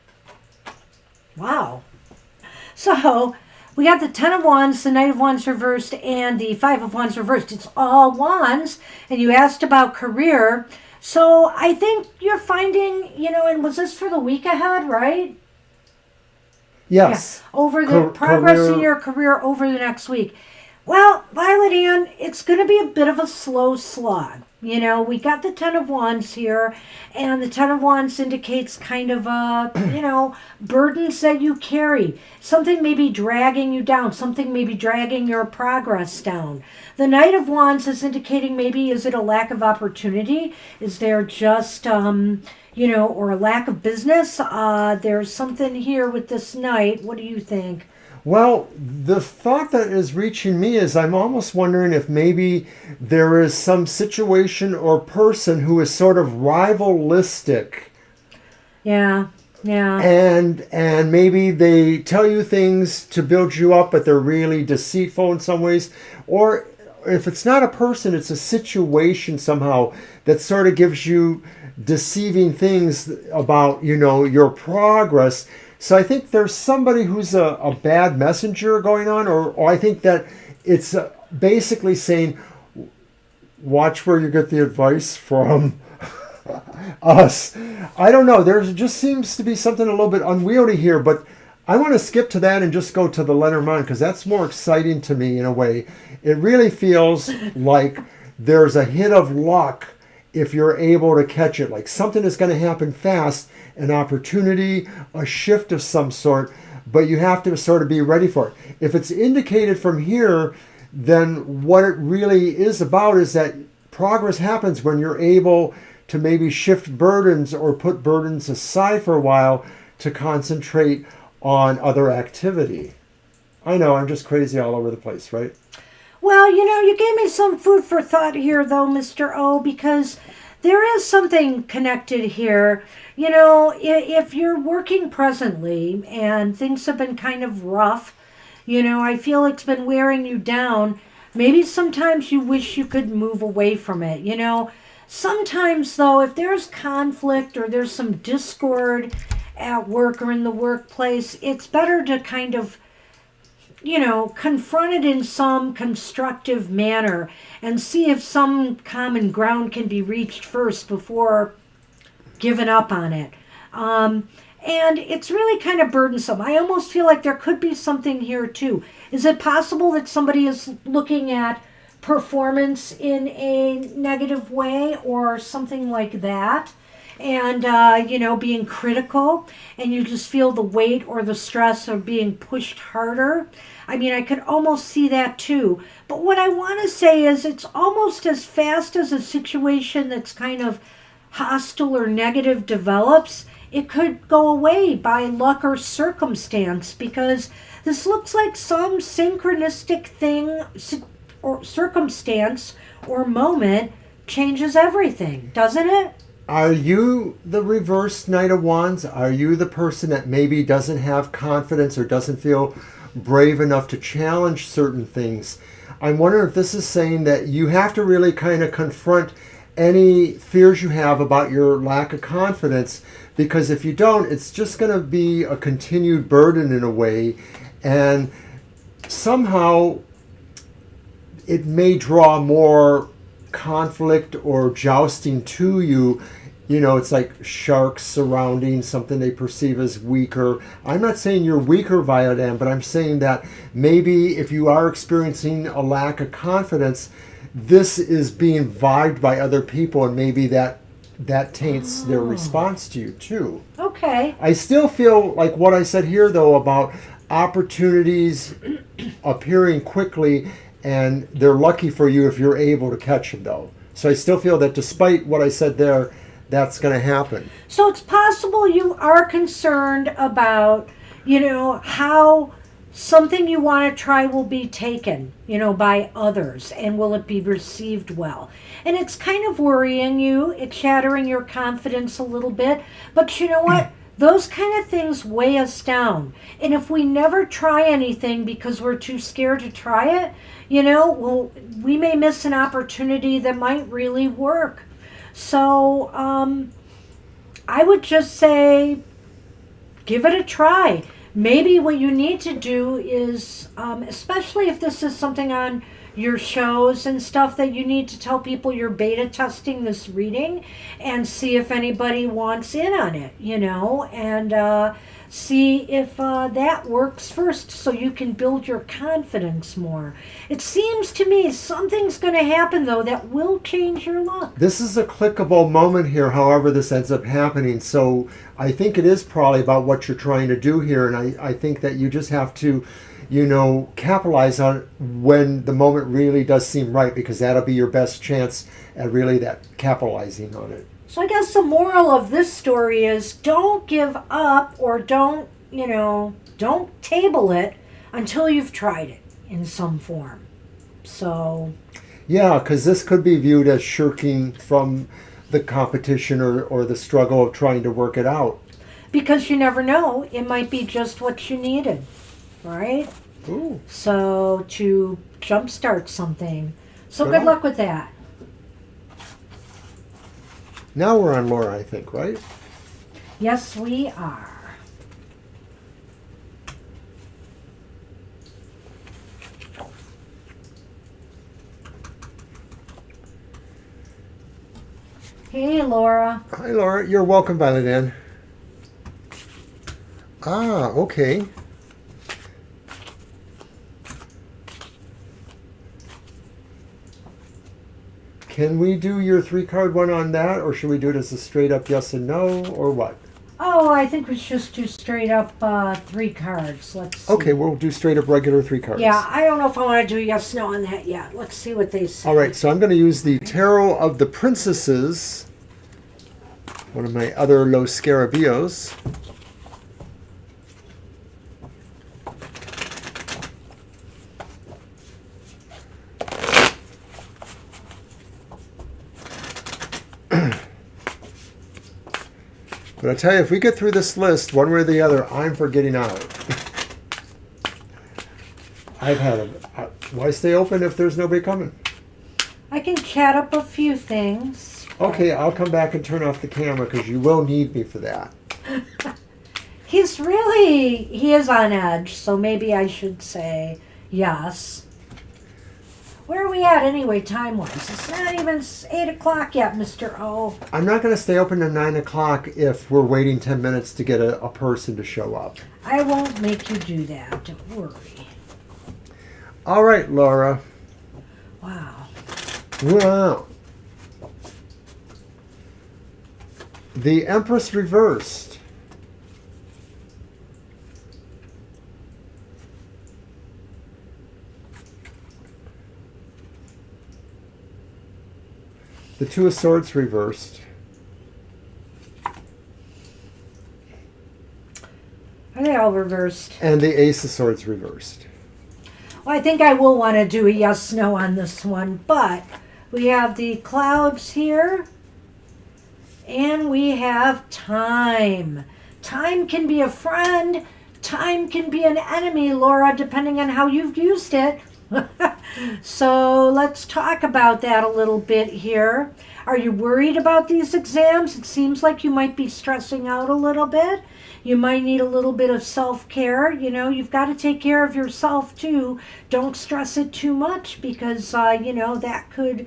Wow. So we got the Ten of Wands, the Knight of Wands reversed, and the Five of Wands reversed. It's all wands. And you asked about career. So I think you're finding, and was this for the week ahead, right? Yes. Yeah. Over the progress in your career over the next week. Well, Violet Ann, it's going to be a bit of a slow slog. We got the Ten of Wands here, and the Ten of Wands indicates kind of, burdens that you carry. Something may be dragging you down. Something may be dragging your progress down. The Knight of Wands is indicating maybe, is it a lack of opportunity? Is there just, or a lack of business? There's something here with this Knight. What do you think? Well, the thought that is reaching me is I'm almost wondering if maybe there is some situation or person who is sort of rivalistic. Yeah. And maybe they tell you things to build you up, but they're really deceitful in some ways. Or if it's not a person, it's a situation somehow that sort of gives you deceiving things about, your progress. So I think there's somebody who's a bad messenger going on, or I think that it's basically saying, watch where you get the advice from us. I don't know. There just seems to be something a little bit unwieldy here, but I want to skip to that and just go to the Lenormand because that's more exciting to me in a way. It really feels like there's a hit of luck if you're able to catch it. Like something is going to happen fast, an opportunity, a shift of some sort, but you have to sort of be ready for it. If it's indicated from here, then what it really is about is that progress happens when you're able to maybe shift burdens or put burdens aside for a while to concentrate on other activity. I know, I'm just crazy all over the place, right? Well, you gave me some food for thought here, though, Mr. O, because there is something connected here. If you're working presently and things have been kind of rough, I feel it's been wearing you down. Maybe sometimes you wish you could move away from it. Sometimes, though, if there's conflict or there's some discord at work or in the workplace, it's better to kind of confront it in some constructive manner and see if some common ground can be reached first before giving up on it. And it's really kind of burdensome. I almost feel like there could be something here too. Is it possible that somebody is looking at performance in a negative way or something like that. And, being critical, and you just feel the weight or the stress of being pushed harder. I mean, I could almost see that too. But what I want to say is it's almost as fast as a situation that's kind of hostile or negative develops, it could go away by luck or circumstance, because this looks like some synchronistic thing or circumstance or moment changes everything, doesn't it? Are you the reverse Knight of Wands? Are you the person that maybe doesn't have confidence or doesn't feel brave enough to challenge certain things? I'm wondering if this is saying that you have to really kind of confront any fears you have about your lack of confidence, because if you don't, it's just going to be a continued burden in a way, and somehow it may draw more conflict or jousting to you. You know, it's like sharks surrounding something they perceive as weaker. I'm not saying you're weaker, Violet Ann, but I'm saying that maybe if you are experiencing a lack of confidence, this is being vibed by other people, and maybe that taints their response to you too. Okay. I still feel like what I said here, though, about opportunities appearing quickly, and they're lucky for you if you're able to catch them, though. So I still feel that despite what I said there, that's going to happen. So it's possible you are concerned about, how something you want to try will be taken, by others, and will it be received well? And it's kind of worrying you. It's shattering your confidence a little bit. But you know what? Those kind of things weigh us down. And if we never try anything because we're too scared to try it, we may miss an opportunity that might really work. So I would just say, give it a try. Maybe what you need to do is, especially if this is something on your shows and stuff, that you need to tell people you're beta testing this reading and see if anybody wants in on it, and see if that works first, so you can build your confidence more. It seems to me something's going to happen, though, that will change your luck. This is a clickable moment here, however this ends up happening. So I think it is probably about what you're trying to do here, and I think that you just have to, capitalize on it when the moment really does seem right, because that'll be your best chance at really that capitalizing on it. So I guess the moral of this story is, don't give up, or don't table it until you've tried it in some form. So yeah, because this could be viewed as shirking from the competition or the struggle of trying to work it out. Because you never know, it might be just what you needed, right? Ooh. So to jumpstart something. So good luck with that. Now we're on Laura, I think, right? Yes, we are. Hey, Laura. Hi, Laura. You're welcome, Violet Ann. Ah, okay. Can we do your 3-card one on that, or should we do it as a straight up yes and no, or what? Oh, I think we should just do straight up 3 cards. Let's see. Okay, we'll do straight up regular 3 cards. Yeah, I don't know if I want to do yes no on that yet. Let's see what they say. All right, so I'm going to use the Tarot of the Princesses, one of my other Los Scarabeos. But I tell you, if we get through this list, one way or the other, I'm for getting out. I've had a... Why stay open if there's nobody coming? I can chat up a few things. Okay, I'll come back and turn off the camera because you will need me for that. He is on edge, so maybe I should say yes. Where are we at anyway, time-wise? It's not even 8 o'clock yet, Mr. O. I'm not going to stay open to 9 o'clock if we're waiting 10 minutes to get a person to show up. I won't make you do that. Don't worry. All right, Laura. Wow. Wow. The Empress reversed. The Two of Swords reversed. Are they all reversed? And the Ace of Swords reversed. Well, I think I will want to do a yes/no on this one, but we have the clouds here, and we have time. Time can be a friend. Time can be an enemy, Laura, depending on how you've used it. So let's talk about that a little bit here. Are you worried about these exams? It seems like you might be stressing out a little bit. You might need a little bit of self-care. You know, you've got to take care of yourself too. Don't stress it too much because, you know, that could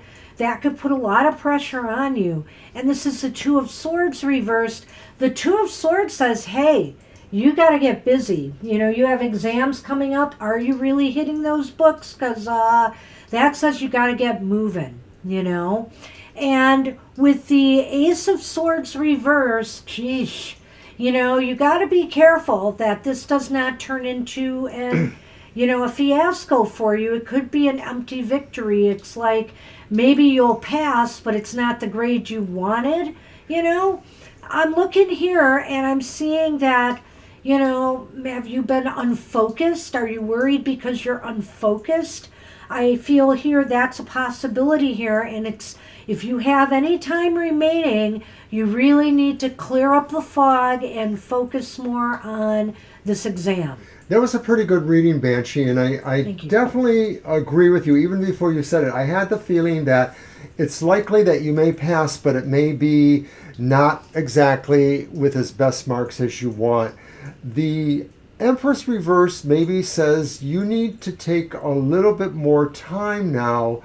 put a lot of pressure on you. And this is the Two of Swords reversed. The Two of Swords says, hey, you got to get busy. You know, you have exams coming up. Are you really hitting those books? Because that says you got to get moving, you know. And with the Ace of Swords reversed, geesh, you know, you got to be careful that this does not turn into an, you know, a fiasco for you. It could be an empty victory. It's like maybe you'll pass, but it's not the grade you wanted, you know. I'm looking here and I'm seeing that, you know, have you been unfocused? Are you worried because you're unfocused? I feel here that's a possibility here, and it's if you have any time remaining, you really need to clear up the fog and focus more on this exam. That was a pretty good reading, Banshee, and I definitely agree with you. Even before you said it, I had the feeling that it's likely that you may pass, but it may be not exactly with as best marks as you want. The Empress reverse maybe says you need to take a little bit more time now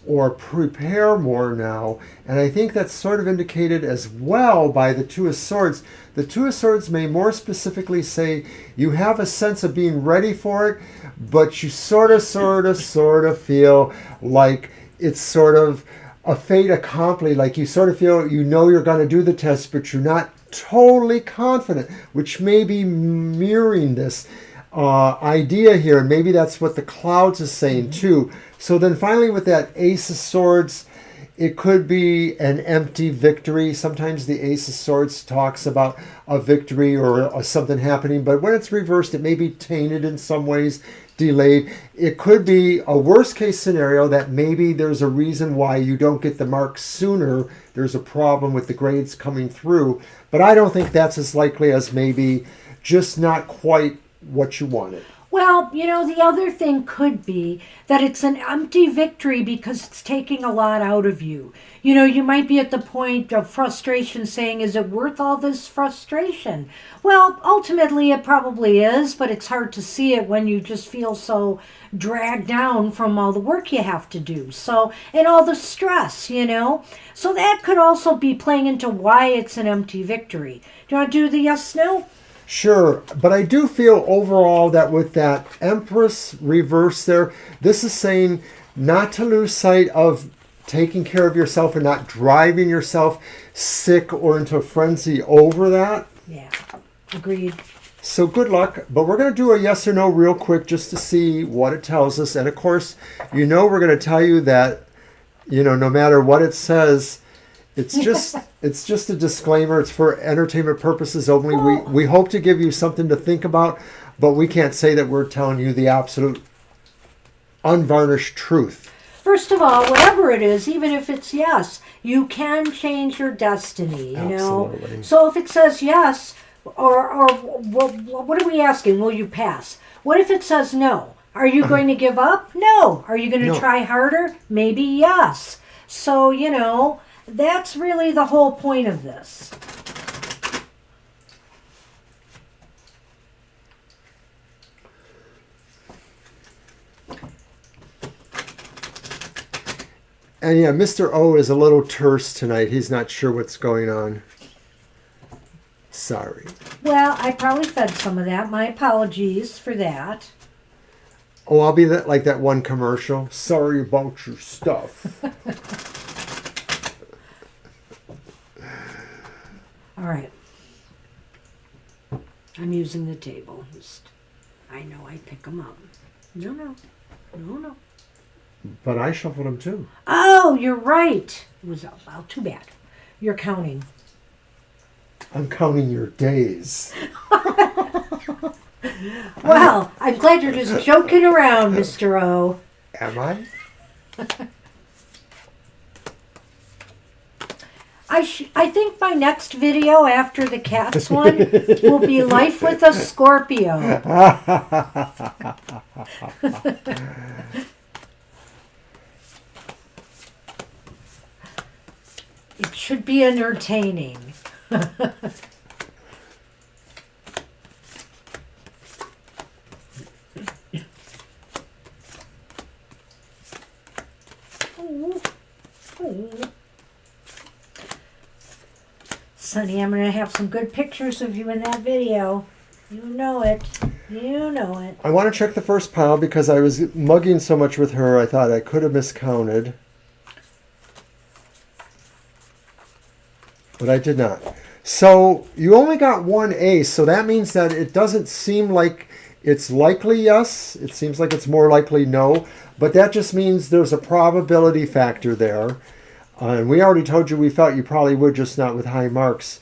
or prepare more now. And I think that's sort of indicated as well by the Two of Swords. The Two of Swords may more specifically say you have a sense of being ready for it, but you sort of feel like it's sort of a fait accompli, like you sort of feel you know you're going to do the test, but you're not totally confident, which may be mirroring this idea here. And maybe that's what the clouds is saying too. So then finally with that Ace of Swords, it could be an empty victory. Sometimes the Ace of Swords talks about a victory or something happening, but when it's reversed, it may be tainted in some ways, delayed. It could be a worst case scenario that maybe there's a reason why you don't get the marks sooner. There's a problem with the grades coming through, but I don't think that's as likely as maybe just not quite what you wanted. Well, you know, the other thing could be that it's an empty victory because it's taking a lot out of you. You know, you might be at the point of frustration saying, is it worth all this frustration? Well, ultimately it probably is, but it's hard to see it when you just feel so dragged down from all the work you have to do. So, and all the stress, you know. So that could also be playing into why it's an empty victory. Do you want to do the yes, no? Sure, but I do feel overall that with that Empress reverse there, this is saying not to lose sight of taking care of yourself and not driving yourself sick or into a frenzy over that. Yeah, agreed. So good luck, but we're going to do a yes or no real quick just to see what it tells us. And of course, you know we're going to tell you that, you know, no matter what it says, it's just a disclaimer. It's for entertainment purposes only. We hope to give you something to think about, but we can't say that we're telling you the absolute unvarnished truth. First of all, whatever it is, even if it's yes, you can change your destiny, you Absolutely. know. So if it says yes, or what are we asking? Will you pass? What if it says no? Are you going to give up? No. Are you going to try harder? Maybe yes. So, you know, that's really the whole point of this. And yeah, Mr. O is a little terse tonight. He's not sure what's going on. Sorry. Well, I probably fed some of that. My apologies for that. Oh, I'll be like that one commercial. Sorry about your stuff. All right. I'm using the table. I know I pick them up. No. But I shuffled them too. Oh, you're right. It was too bad. You're counting. I'm counting your days. Well, I'm glad you're just joking around, Mr. O. Am I? I think my next video after the cats one will be Life with a Scorpio. It should be entertaining. Sonny, I'm going to have some good pictures of you in that video. You know it. You know it. I want to check the first pile because I was mugging so much with her, I thought I could have miscounted. But I did not. So you only got one ace, so that means that it doesn't seem like it's likely yes. It seems like it's more likely no. But that just means there's a probability factor there. And we already told you we felt you probably would, just not with high marks.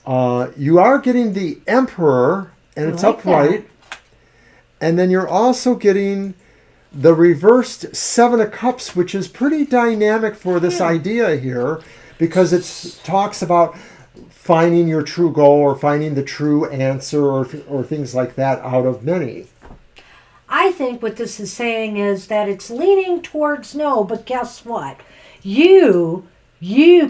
You are getting the Emperor, and it's upright. And then you're also getting the reversed Seven of Cups, which is pretty dynamic for this idea here, because it talks about finding your true goal or finding the true answer or things like that out of many. I think what this is saying is that it's leaning towards no, but guess what? You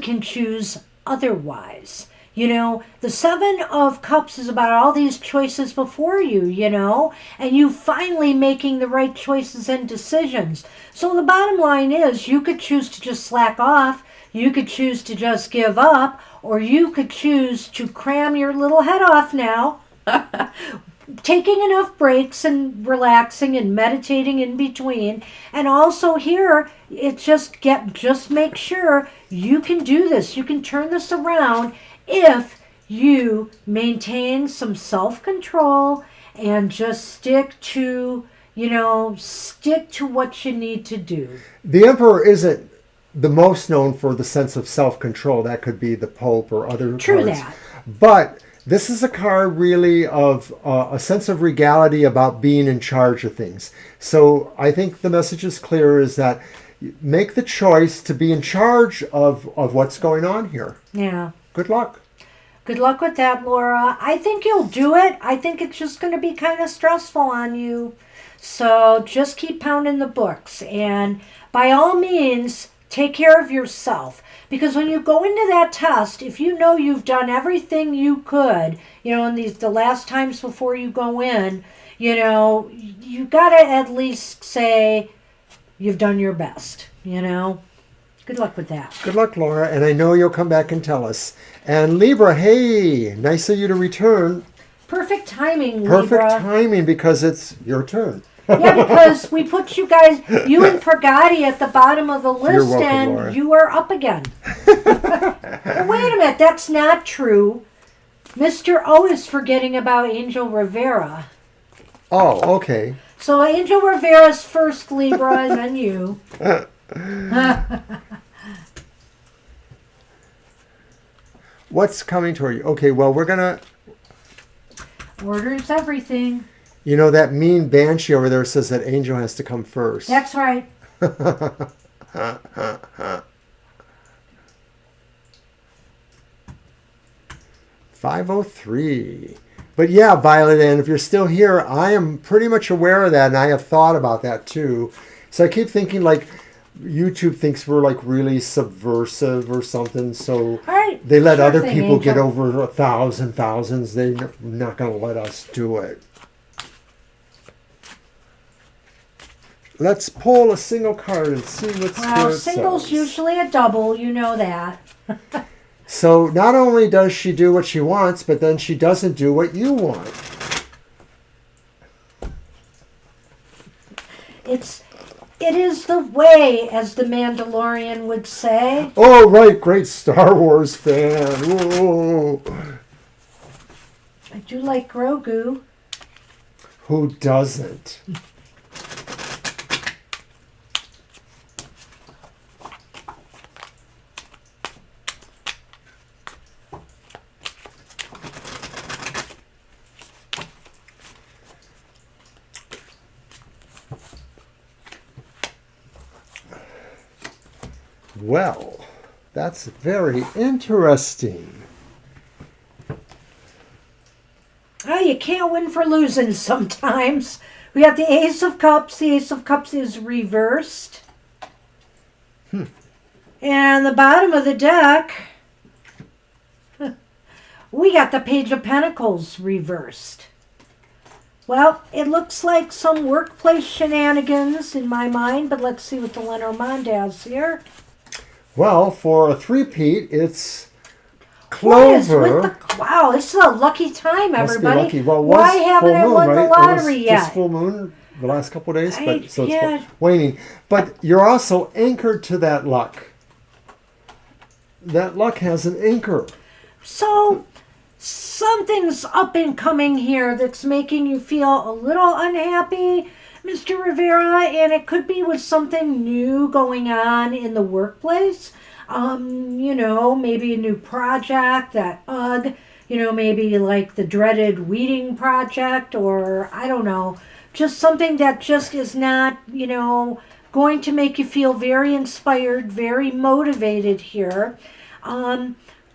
can choose otherwise. You know, the Seven of Cups is about all these choices before you, you know, and you finally making the right choices and decisions. So the bottom line is you could choose to just slack off, you could choose to just give up, or you could choose to cram your little head off now, taking enough breaks and relaxing and meditating in between. And also here, it just make sure you can do this. You can turn this around if you maintain some self-control and just stick to what you need to do. The Emperor isn't the most known for the sense of self-control. That could be the Pope or other True cards. that. But this is a card really of a sense of regality about being in charge of things. So I think the message is clear, is that make the choice to be in charge of what's going on here. Yeah. Good luck. Good luck with that, Laura. I think you'll do it. I think it's just going to be kind of stressful on you. So just keep pounding the books. And by all means, take care of yourself. Because when you go into that test, if you know you've done everything you could, in the last times before you go in, you got to at least say you've done your best, Good luck with that. Good luck, Laura. And I know you'll come back and tell us. And Libra, hey, nice of you to return. Perfect timing, Libra. Perfect timing, because it's your turn. Yeah, because we put you and Pragati at the bottom of the list. You're welcome, and Laura. You are up again. Well, wait a minute, that's not true. Mr. O is forgetting about Angel Rivera. Oh, okay. So Angel Rivera's first, Libra, and then you. What's coming toward you? Okay, well, we're going to... Orders everything. That mean Banshee over there says that Angel has to come first. That's right. 503. But yeah, Violet, and if you're still here, I am pretty much aware of that, and I have thought about that too. So I keep thinking, like, YouTube thinks we're like really subversive or something, so they let other people get over 1,000 thousands. They're not going to let us do it. Let's pull a single card and see what Spirit says. Single's usually a double, you know that. So not only does she do what she wants, but then she doesn't do what you want. it is the way, as the Mandalorian would say. Oh, right, great Star Wars fan. Whoa. I do like Grogu. Who doesn't? Well, that's very interesting. Oh, you can't win for losing sometimes. We have the Ace of Cups. The Ace of Cups is reversed. And the bottom of the deck, we got the Page of Pentacles reversed. Well, it looks like some workplace shenanigans in my mind, but let's see what the Lenormand has here. Well, for a three-peat, it's What is Clover. with the, wow, this is a lucky time, Must be everybody. lucky. Well, it Why was haven't full I moon, won right? the It lottery was yet? just full moon the last couple of days, but so it's yeah. waning. But you're also anchored to that luck. That luck has an anchor. So something's up and coming here that's making you feel a little unhappy, Mr. Rivera, and it could be with something new going on in the workplace. Maybe a new project that maybe like the dreaded weeding project, or I don't know, just something that just is not, going to make you feel very inspired, very motivated here.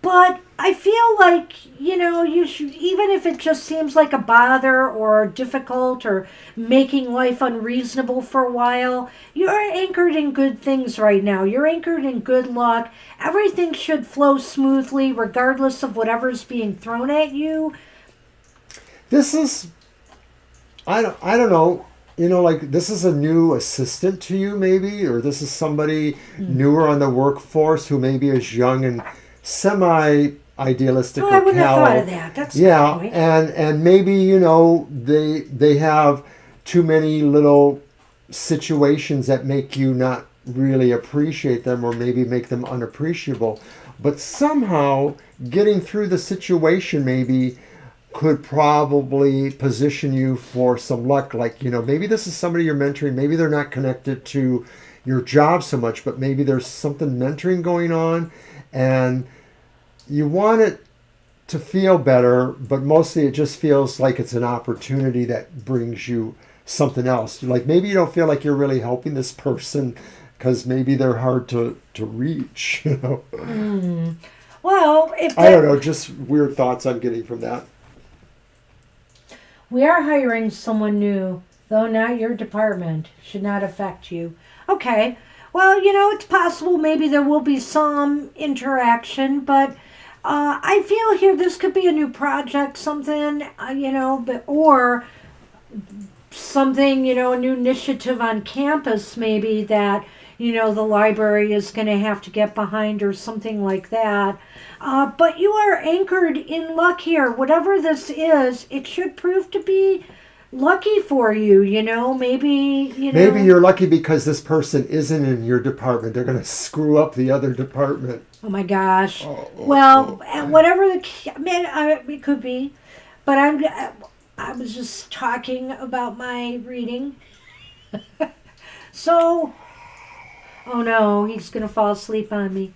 But I feel like, you should, even if it just seems like a bother or difficult or making life unreasonable for a while, you're anchored in good things right now. You're anchored in good luck. Everything should flow smoothly regardless of whatever's being thrown at you. This is, I don't know, like this is a new assistant to you maybe, or this is somebody newer on the workforce who maybe is young and semi-idealistic I or wouldn't have thought callow. of that. That's Yeah, a good point. and maybe, they have too many little situations that make you not really appreciate them or maybe make them unappreciable. But somehow getting through the situation maybe could probably position you for some luck. Like, maybe this is somebody you're mentoring. Maybe they're not connected to your job so much, but maybe there's something mentoring going on and you want it to feel better, but mostly it just feels like it's an opportunity that brings you something else. Like maybe you don't feel like you're really helping this person because maybe they're hard to reach, Well, I don't know, just weird thoughts I'm getting from that. we are hiring someone new, though not your department. Should not affect you. Okay. Well, it's possible maybe there will be some interaction, but I feel here this could be a new project, something, or something, a new initiative on campus maybe that, the library is going to have to get behind or something like that. But you are anchored in luck here. Whatever this is, it should prove to be lucky for you, maybe, Maybe you're lucky because this person isn't in your department. They're going to screw up the other department. Oh my gosh. Whatever it could be. But I was just talking about my reading. So, oh no, he's going to fall asleep on me.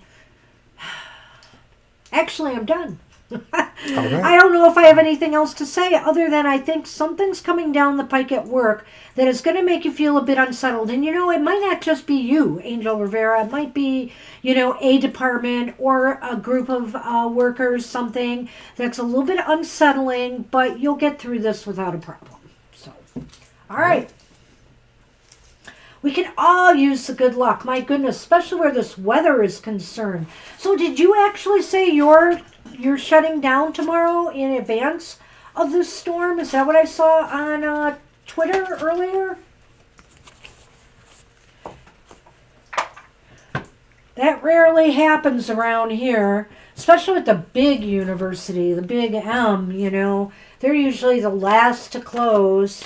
Actually, I'm done. All right. I don't know if I have anything else to say other than I think something's coming down the pike at work that is going to make you feel a bit unsettled. And, it might not just be you, Angel Rivera. It might be, a department or a group of workers, something that's a little bit unsettling, but you'll get through this without a problem. So, all right. We can all use the good luck. My goodness, especially where this weather is concerned. So did you actually say you're shutting down tomorrow in advance of this storm? Is that what I saw on Twitter earlier? That rarely happens around here, especially with the big university, the big M, They're usually the last to close.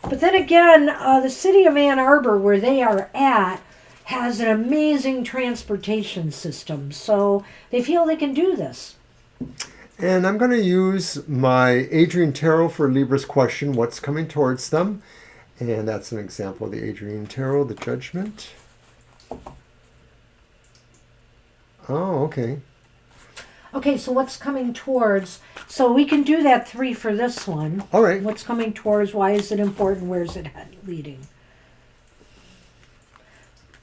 But then again, the city of Ann Arbor, where they are at, has an amazing transportation system. So they feel they can do this. And I'm going to use my Adrian Tarot for Libra's question, what's coming towards them. And that's an example of the Adrian Tarot, the Judgment. Oh, okay. Okay, so what's coming towards? So we can do that 3 for this one. All right. What's coming towards? Why is it important? Where is it leading?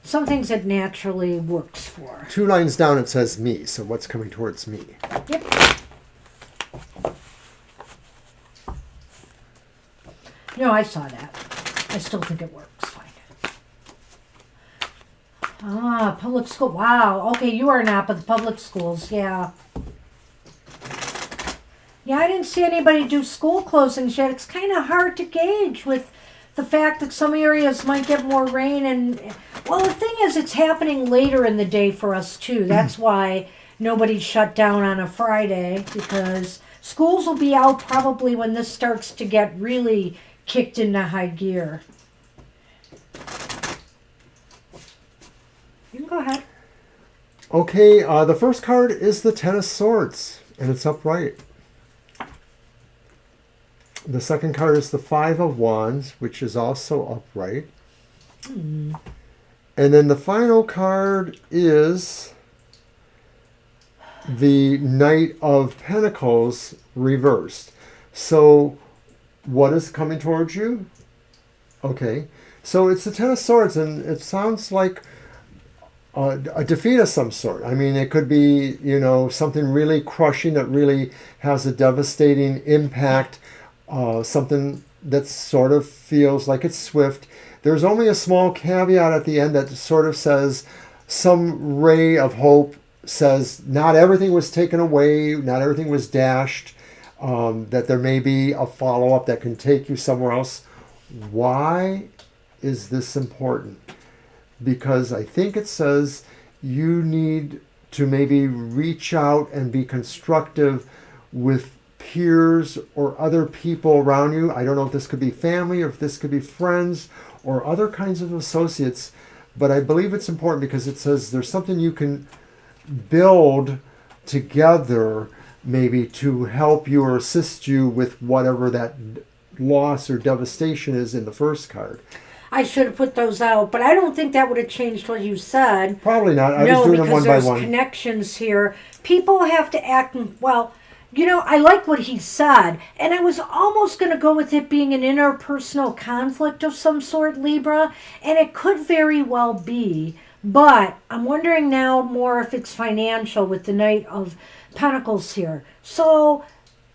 Some things it naturally works for. 2 lines down it says me, so what's coming towards me? Yep. No, I saw that. I still think it works fine. Ah, public school. Wow. Okay, you are not, but the public schools, yeah. Yeah, I didn't see anybody do school closings yet. It's kind of hard to gauge with the fact that some areas might get more rain. And, well, the thing is, it's happening later in the day for us, too. That's why nobody's shut down on a Friday, because schools will be out probably when this starts to get really kicked into high gear. You can go ahead. Okay, the first card is the Ten of Swords, and it's upright. The second card is the Five of Wands, which is also upright. And then the final card is the Knight of Pentacles reversed. So what is coming towards you? Okay, so it's the Ten of Swords, and it sounds like a defeat of some sort. I mean, it could be, you know, something really crushing that really has a devastating impact. Something that sort of feels like it's swift. There's only a small caveat at the end that sort of says, some ray of hope says not everything was taken away, not everything was dashed, that there may be a follow-up that can take you somewhere else. Why is this important? Because I think it says you need to maybe reach out and be constructive with peers or other people around you. I don't know if this could be family or if this could be friends or other kinds of associates, but I believe it's important because it says there's something you can build together maybe to help you or assist you with whatever that loss or devastation is in the first card. I should have put those out, but I don't think that would have changed what you said. Probably not. I was doing them one by because one. there's connections here. People have to act, well, you know, I like what he said, and I was almost going to go with it being an interpersonal conflict of some sort, Libra, and it could very well be, but I'm wondering now more if it's financial with the Knight of Pentacles here. So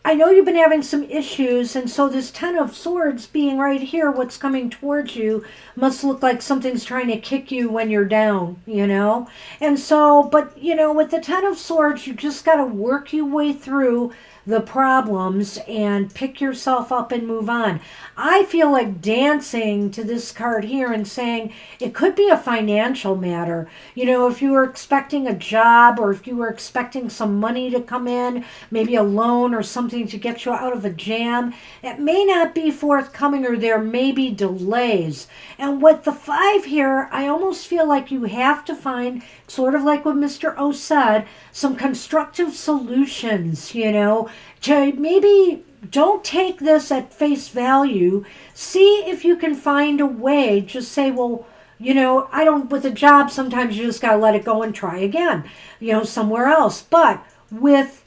I know you've been having some issues, and so this Ten of Swords being right here, what's coming towards you, must look like something's trying to kick you when you're down, you know? And so, but, you know, with the Ten of Swords, you just got to work your way through the problems and pick yourself up and move on. I feel like dancing to this card here and saying it could be a financial matter. You know, if you were expecting a job or if you were expecting some money to come in, maybe a loan or something to get you out of a jam, it may not be forthcoming or there may be delays. And with the 5 here, I almost feel like you have to find, sort of like what Mr. O said, some constructive solutions, you know, to maybe don't take this at face value. See if you can find a way. Just say, well, you know, with a job, sometimes you just got to let it go and try again, you know, somewhere else. But with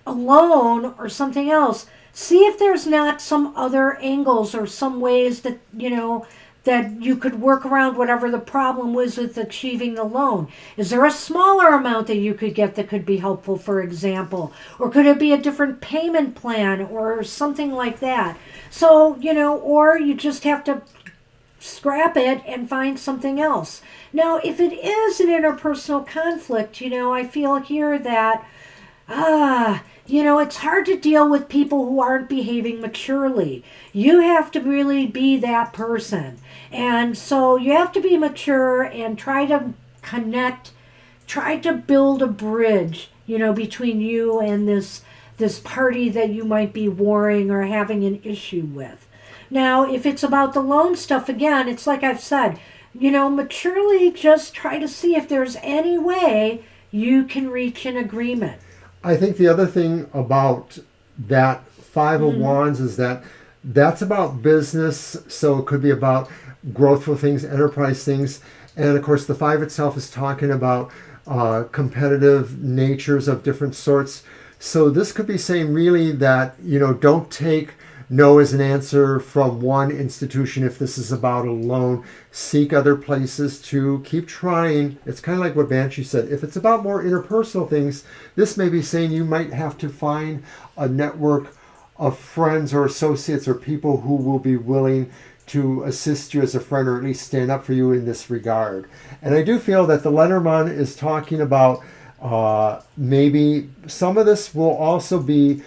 a loan or something else, see if there's not some other angles or some ways that, you know, that you could work around whatever the problem was with achieving the loan. Is there a smaller amount that you could get that could be helpful, for example? Or could it be a different payment plan or something like that? So, you know, or you just have to scrap it and find something else. Now, if it is an interpersonal conflict, you know, I feel here that, you know, it's hard to deal with people who aren't behaving maturely. You have to really be that person. And so you have to be mature and try to connect, try to build a bridge, you know, between you and this party that you might be warring or having an issue with. Now, if it's about the loan stuff, again, it's like I've said, maturely just try to see if there's any way you can reach an agreement. I think the other thing about that 5 of Wands is that that's about business, so it could be about growthful things, enterprise things. And of course, the 5 itself is talking about competitive natures of different sorts. So this could be saying really that, don't take no as an answer from one institution if this is about a loan. Seek other places to keep trying. It's kind of like what Banshee said. If it's about more interpersonal things, this may be saying you might have to find a network of friends or associates or people who will be willing to assist you as a friend or at least stand up for you in this regard. And I do feel that the Lenormand is talking about maybe some of this will also be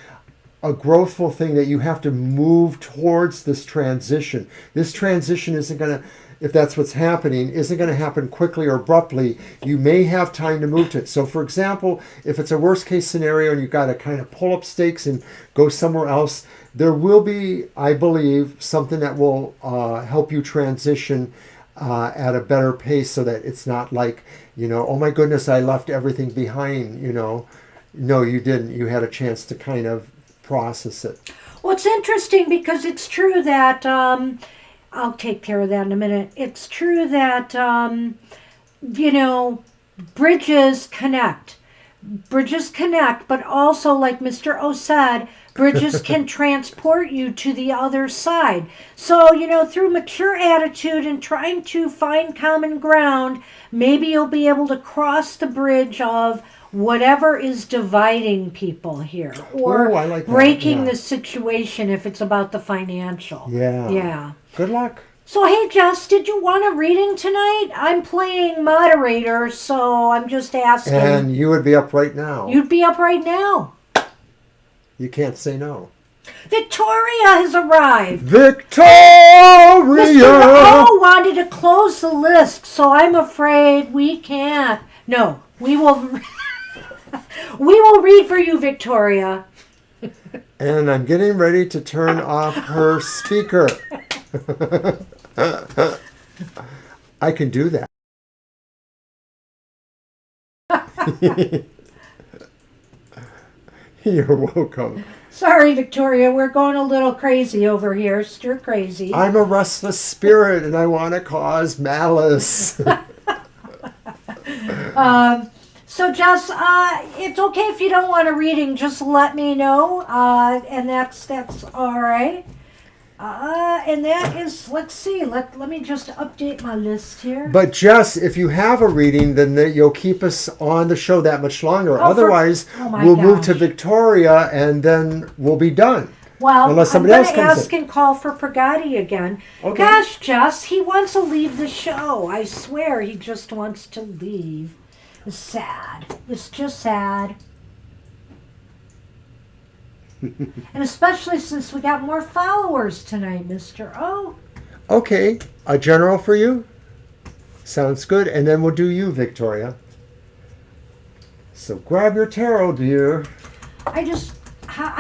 a growthful thing that you have to move towards this transition. This transition isn't going to, if that's what's happening, isn't going to happen quickly or abruptly. You may have time to move to it. So for example, if it's a worst case scenario and you've got to kind of pull up stakes and go somewhere else, there will be, I believe, something that will help you transition at a better pace so that it's not like, oh my goodness, I left everything behind, No, you didn't. You had a chance to kind of process it. Well, it's interesting because it's true that, I'll take care of that in a minute. It's true that, bridges connect. Bridges connect, but also, like Mr. O said, bridges can transport you to the other side. So, through mature attitude and trying to find common ground, maybe you'll be able to cross the bridge of whatever is dividing people here, or I like that. breaking Yeah. the situation if it's about the financial. Yeah. Yeah. Good luck. So, hey, Jess, did you want a reading tonight? I'm playing moderator, so I'm just asking. And you would be up right now. You'd be up right now. You can't say no. Victoria has arrived. Victoria! Mr. O wanted to close the list, so I'm afraid we can't. No, we will. We will read for you, Victoria. And I'm getting ready to turn off her speaker. I can do that. You're welcome. Sorry, Victoria, we're going a little crazy over here. Stir crazy. I'm a restless spirit and I want to cause malice. So, Jess, it's okay if you don't want a reading. Just let me know, and that's all right. And that is, let's see, let me just update my list here. But Jess, if you have a reading, then you'll keep us on the show that much longer. Otherwise, we'll move to Victoria and then we'll be done. Well, unless I'm somebody going else to comes ask in. and call for Pragati again. Okay. Gosh, Jess, he wants to leave the show. I swear he just wants to leave. It's sad. It's just sad. And especially since we got more followers tonight, Mr. O. Okay, a general for you? Sounds good. And then we'll do you, Victoria. So grab your tarot, dear. I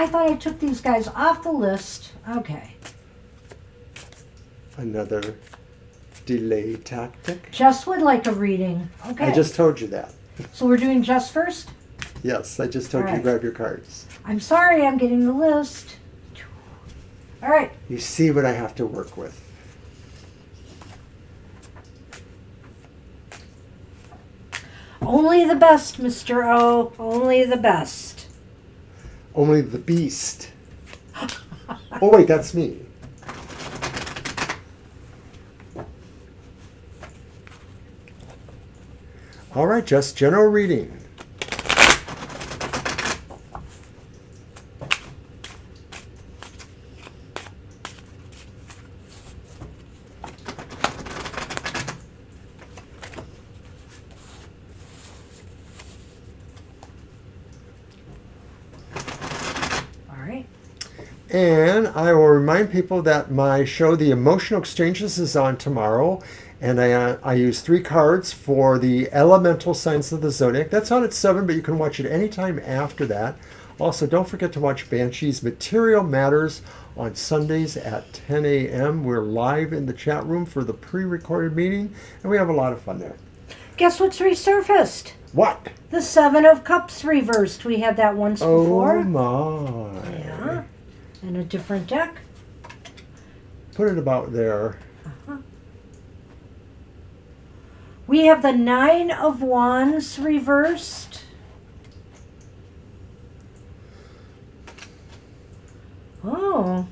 thought I took these guys off the list. Okay. Another delay tactic. Jess would like a reading. Okay. I just told you that. So we're doing Jess first? Yes, I just told All you right. to grab your cards. I'm sorry, I'm getting the list. All right. You see what I have to work with. Only the best, Mr. O. Only the best. Only the beast. Oh, wait, that's me. All right, just general reading. And I will remind people that my show, The Emotional Exchanges, is on tomorrow. And I use 3 cards for the elemental signs of the zodiac. That's on at 7, but you can watch it anytime after that. Also, don't forget to watch Banshee's Material Matters on Sundays at 10 a.m. We're live in the chat room for the pre-recorded meeting, and we have a lot of fun there. Guess what's resurfaced? What? The Seven of Cups reversed. We had that once before. Oh my. Yeah. In a different deck. Put it about there. We have the Nine of Wands reversed. Oh.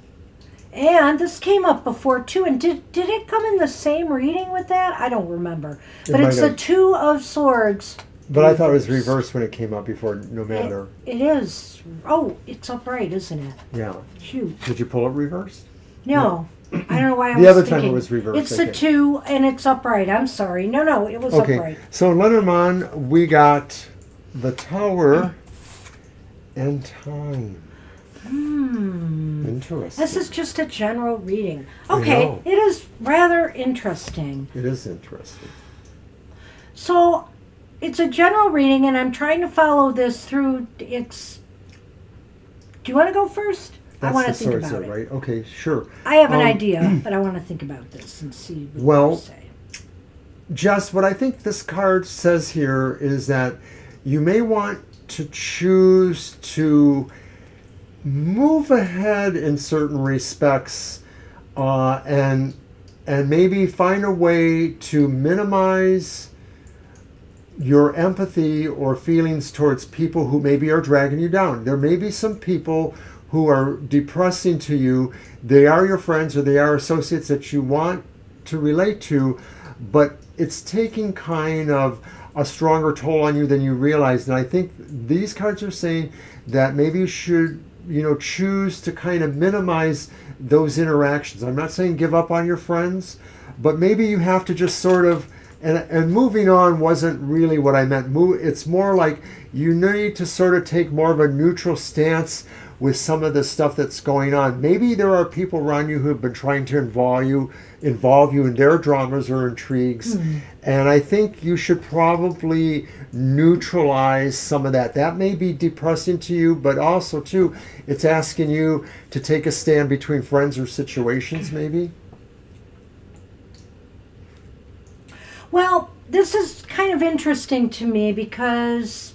And this came up before too. And did it come in the same reading with that? I don't remember. But it's the Two of Swords. But I thought it was reversed when it came up before, no matter. It is. Oh, it's upright, isn't it? Yeah. Shoot. Did you pull it reversed? No. I don't know why I was The other thinking. time it was reversed. It's the two, and it's upright. I'm sorry. No, it was upright. So Lenormand, we got the Tower and Time. Interesting. This is just a general reading. Okay, it is rather interesting. It is interesting. So, it's a general reading, and I'm trying to follow this through its... Do you want to go first? I want to think about it. Right? Okay, sure. I have an idea, but I want to think about this and see what you say. Jess, what I think this card says here is that you may want to choose to move ahead in certain respects, and maybe find a way to minimize your empathy or feelings towards people who maybe are dragging you down. There may be some people who are depressing to you. They are your friends or they are associates that you want to relate to, but it's taking kind of a stronger toll on you than you realize. And I think these cards are saying that maybe you should, choose to kind of minimize those interactions. I'm not saying give up on your friends, but maybe you have to just sort of, and moving on wasn't really what I meant. It's more like you need to sort of take more of a neutral stance with some of the stuff that's going on. Maybe there are people around you who have been trying to involve you in their dramas or intrigues. And I think you should probably neutralize some of that. That may be depressing to you, but also too, it's asking you to take a stand between friends or situations maybe. Well, this is kind of interesting to me because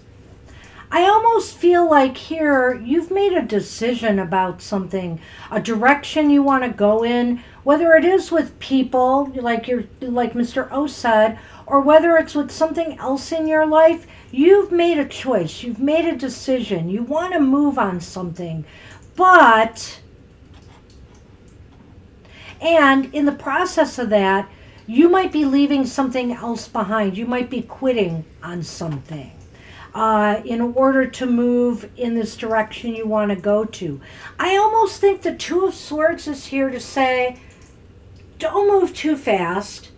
I almost feel like here you've made a decision about something, a direction you want to go in, whether it is with people like Mr. O said, or whether it's with something else in your life. You've made a choice. You've made a decision. You want to move on something, and in the process of that, you might be leaving something else behind. You might be quitting on something in order to move in this direction you want to go to. I almost think the Two of Swords is here to say, don't move too fast.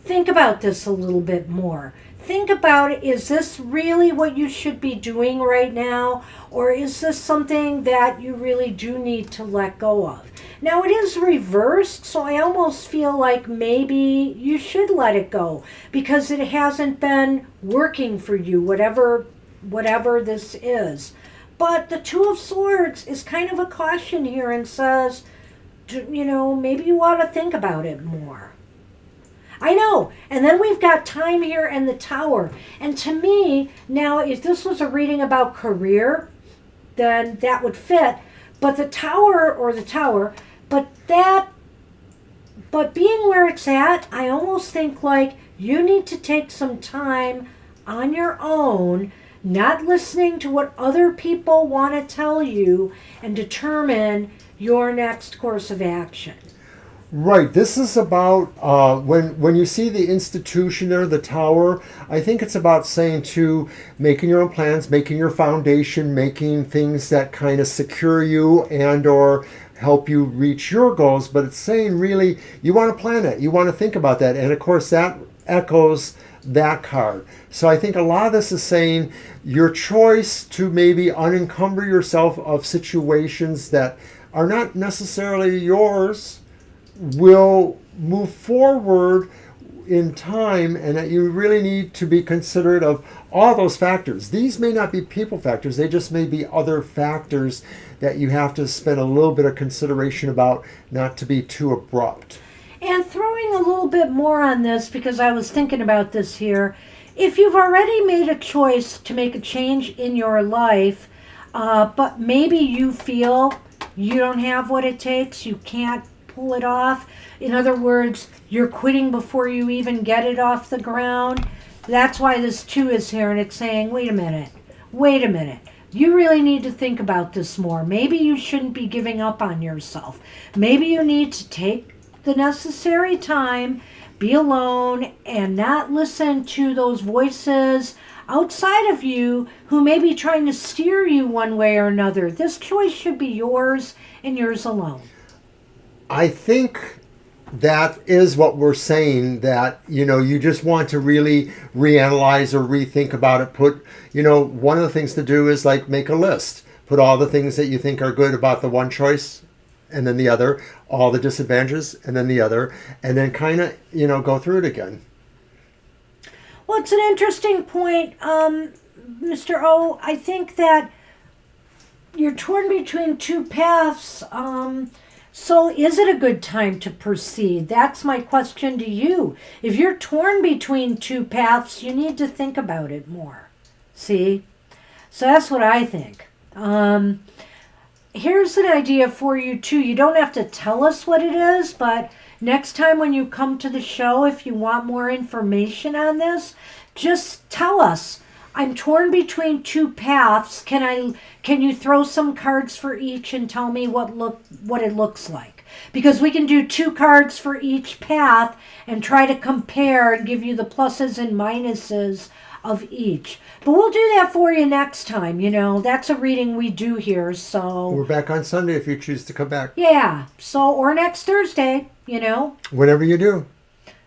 Think about this a little bit more. Think about it. Is this really what you should be doing right now? Or is this something that you really do need to let go of? Now it is reversed, so I almost feel like maybe you should let it go because it hasn't been working for you, whatever this is. But the Two of Swords is kind of a caution here and says, maybe you ought to think about it more. I know. And then we've got Time here and the Tower. And to me, now, if this was a reading about career, then that would fit. But the Tower, but being where it's at, I almost think like you need to take some time on your own, not listening to what other people want to tell you, and determine your next course of action. Right. This is about when you see the institution there, the Tower, I think it's about saying to making your own plans, making your foundation, making things that kind of secure you and or help you reach your goals. But it's saying really you want to plan it. You want to think about that. And of course that echoes that card. So I think a lot of this is saying your choice to maybe unencumber yourself of situations that are not necessarily yours will move forward in time, and that you really need to be considerate of all those factors. These may not be people factors, they just may be other factors that you have to spend a little bit of consideration about, not to be too abrupt. And throwing a little bit more on this, because I was thinking about this here, if you've already made a choice to make a change in your life, but maybe you feel you don't have what it takes, you can't pull it off. In other words, you're quitting before you even get it off the ground. That's why this 2 is here, and it's saying, wait a minute. You really need to think about this more. Maybe you shouldn't be giving up on yourself. Maybe you need to take the necessary time, be alone, and not listen to those voices outside of you who may be trying to steer you one way or another. This choice should be yours and yours alone. I think that is what we're saying, that, you just want to really reanalyze or rethink about it. One of the things to do is like make a list. Put all the things that you think are good about the one choice and then the other, all the disadvantages and then the other, and then kind of, go through it again. Well, it's an interesting point, Mr. O. I think that you're torn between 2 paths. So is it a good time to proceed? That's my question to you. If you're torn between 2 paths, you need to think about it more. See? So that's what I think. Here's an idea for you, too. You don't have to tell us what it is, but next time when you come to the show, if you want more information on this, just tell us. I'm torn between 2 paths. Can you throw some cards for each and tell me what it looks like? Because we can do 2 cards for each path and try to compare and give you the pluses and minuses of each. But we'll do that for you next time. That's a reading we do here. So we're back on Sunday if you choose to come back. Yeah. So, or next Thursday, Whenever you do.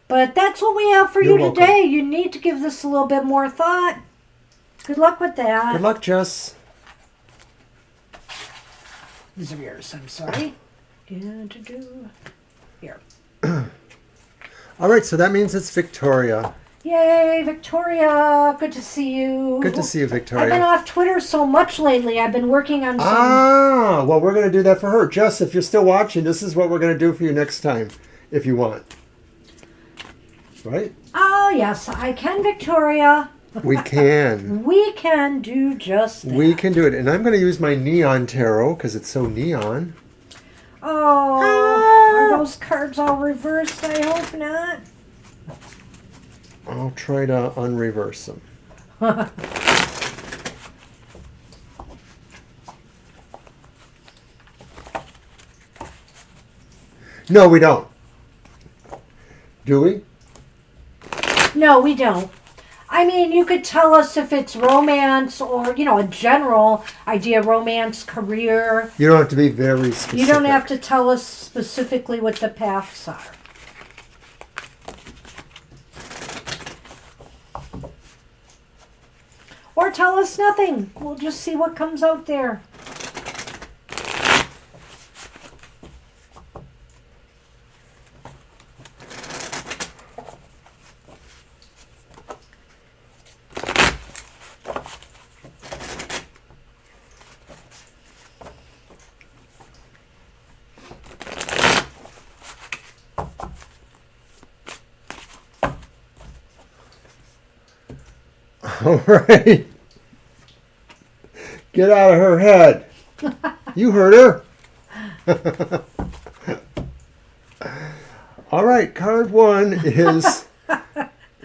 But that's what we have for You're you today. You need to give this a little bit more thought. Good luck with that. Good luck, Jess. These are yours. I'm sorry. Here. All right, so that means it's Victoria. Yay, Victoria. Good to see you. Good to see you, Victoria. I've been off Twitter so much lately. I've been working on some... Well, we're going to do that for her. Jess, if you're still watching, this is what we're going to do for you next time, if you want. Right? Oh, yes, I can, Victoria. We can. We can do just that. We can do it. And I'm going to use my neon tarot because it's so neon. Oh, are those cards all reversed? I hope not. I'll try to unreverse them. No, we don't. Do we? No, we don't. I mean, you could tell us if it's romance or, a general idea, romance, career. You don't have to be very specific. You don't have to tell us specifically what the paths are. Or tell us nothing. We'll just see what comes out there. All right. Get out of her head. You heard her. All right. Card 1 is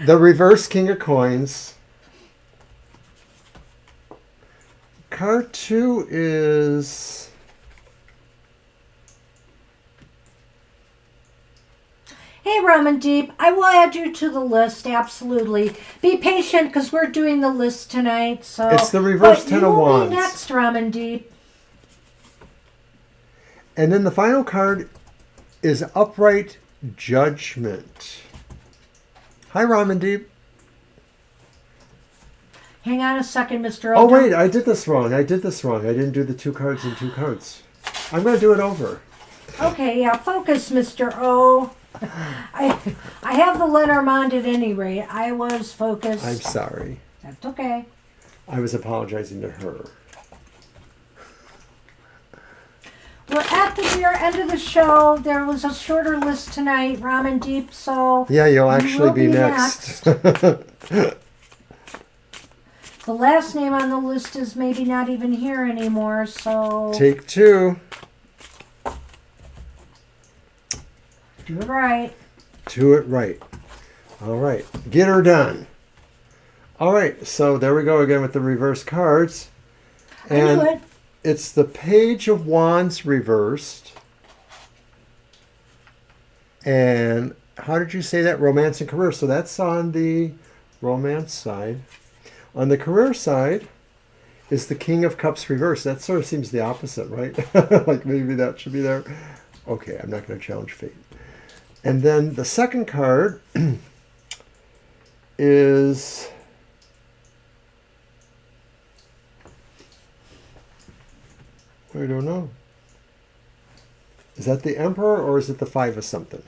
the reverse King of Coins. Card 2 is... Hey, Ramen Deep, I will add you to the list, absolutely. Be patient, because we're doing the list tonight, so... It's the reverse Ten of Wands. You will be next, Ramen Deep. And then the final card is Upright Judgment. Hi, Ramen Deep. Hang on a second, Mr. Oh, wait, I did this wrong. I didn't do the 2 cards and 2 cards. I'm going to do it over. Okay, yeah, focus, Mr. O. I have the Lenormand at any rate. I was focused. I'm sorry. That's okay. I was apologizing to her. we're at the near end of the show. There was a shorter list tonight, Ramen Deep, so Yeah, you'll you actually will be next. The last name on the list is maybe not even here anymore, so Take 2. do it right. Do it right. All right. Get her done. All right. So there we go again with the reverse cards. I knew it. It's the Page of Wands reversed. And how did you say that? Romance and career. So that's on the romance side. On the career side is the King of Cups reversed. That sort of seems the opposite, right? Like maybe that should be there. Okay, I'm not going to challenge fate. And then the second card is I don't know. Is that the Emperor or is it the 5 of something?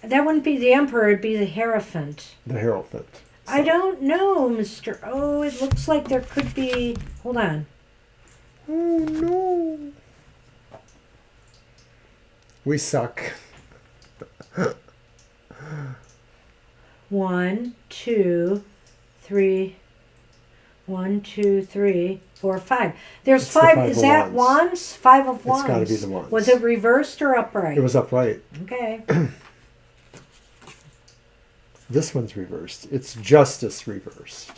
That wouldn't be the Emperor, it'd be the Hierophant. The Hierophant. So. I don't know, Mr. Oh, it looks like there could be... Hold on. Oh, no. We suck. 1, 2, 3. 1, 2, 3, 4, 5. There's It's the 5. five Is of that wands. wands? 5 of wands. It's got to be the wands. Was it reversed or upright? It was upright. Okay. This one's reversed. It's Justice reversed.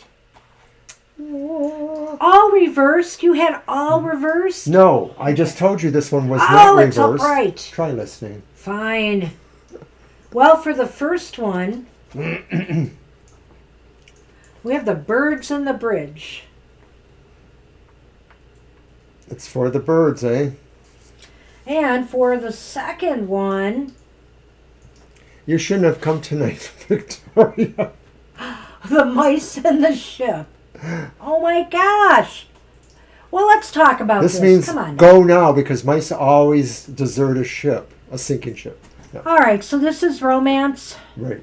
All reversed? You had all reversed? No, I just told you this one was not reversed. Oh, it's upright. Try listening. Fine. Well, for the first one, we have the birds and the bridge. It's for the birds, eh? And for the second one, You shouldn't have come tonight, Victoria. the mice and the ship. Oh my gosh. Well, let's talk about this. This means Come on. go now because mice always desert a ship, a sinking ship. Yeah. All right, so this is romance. Right.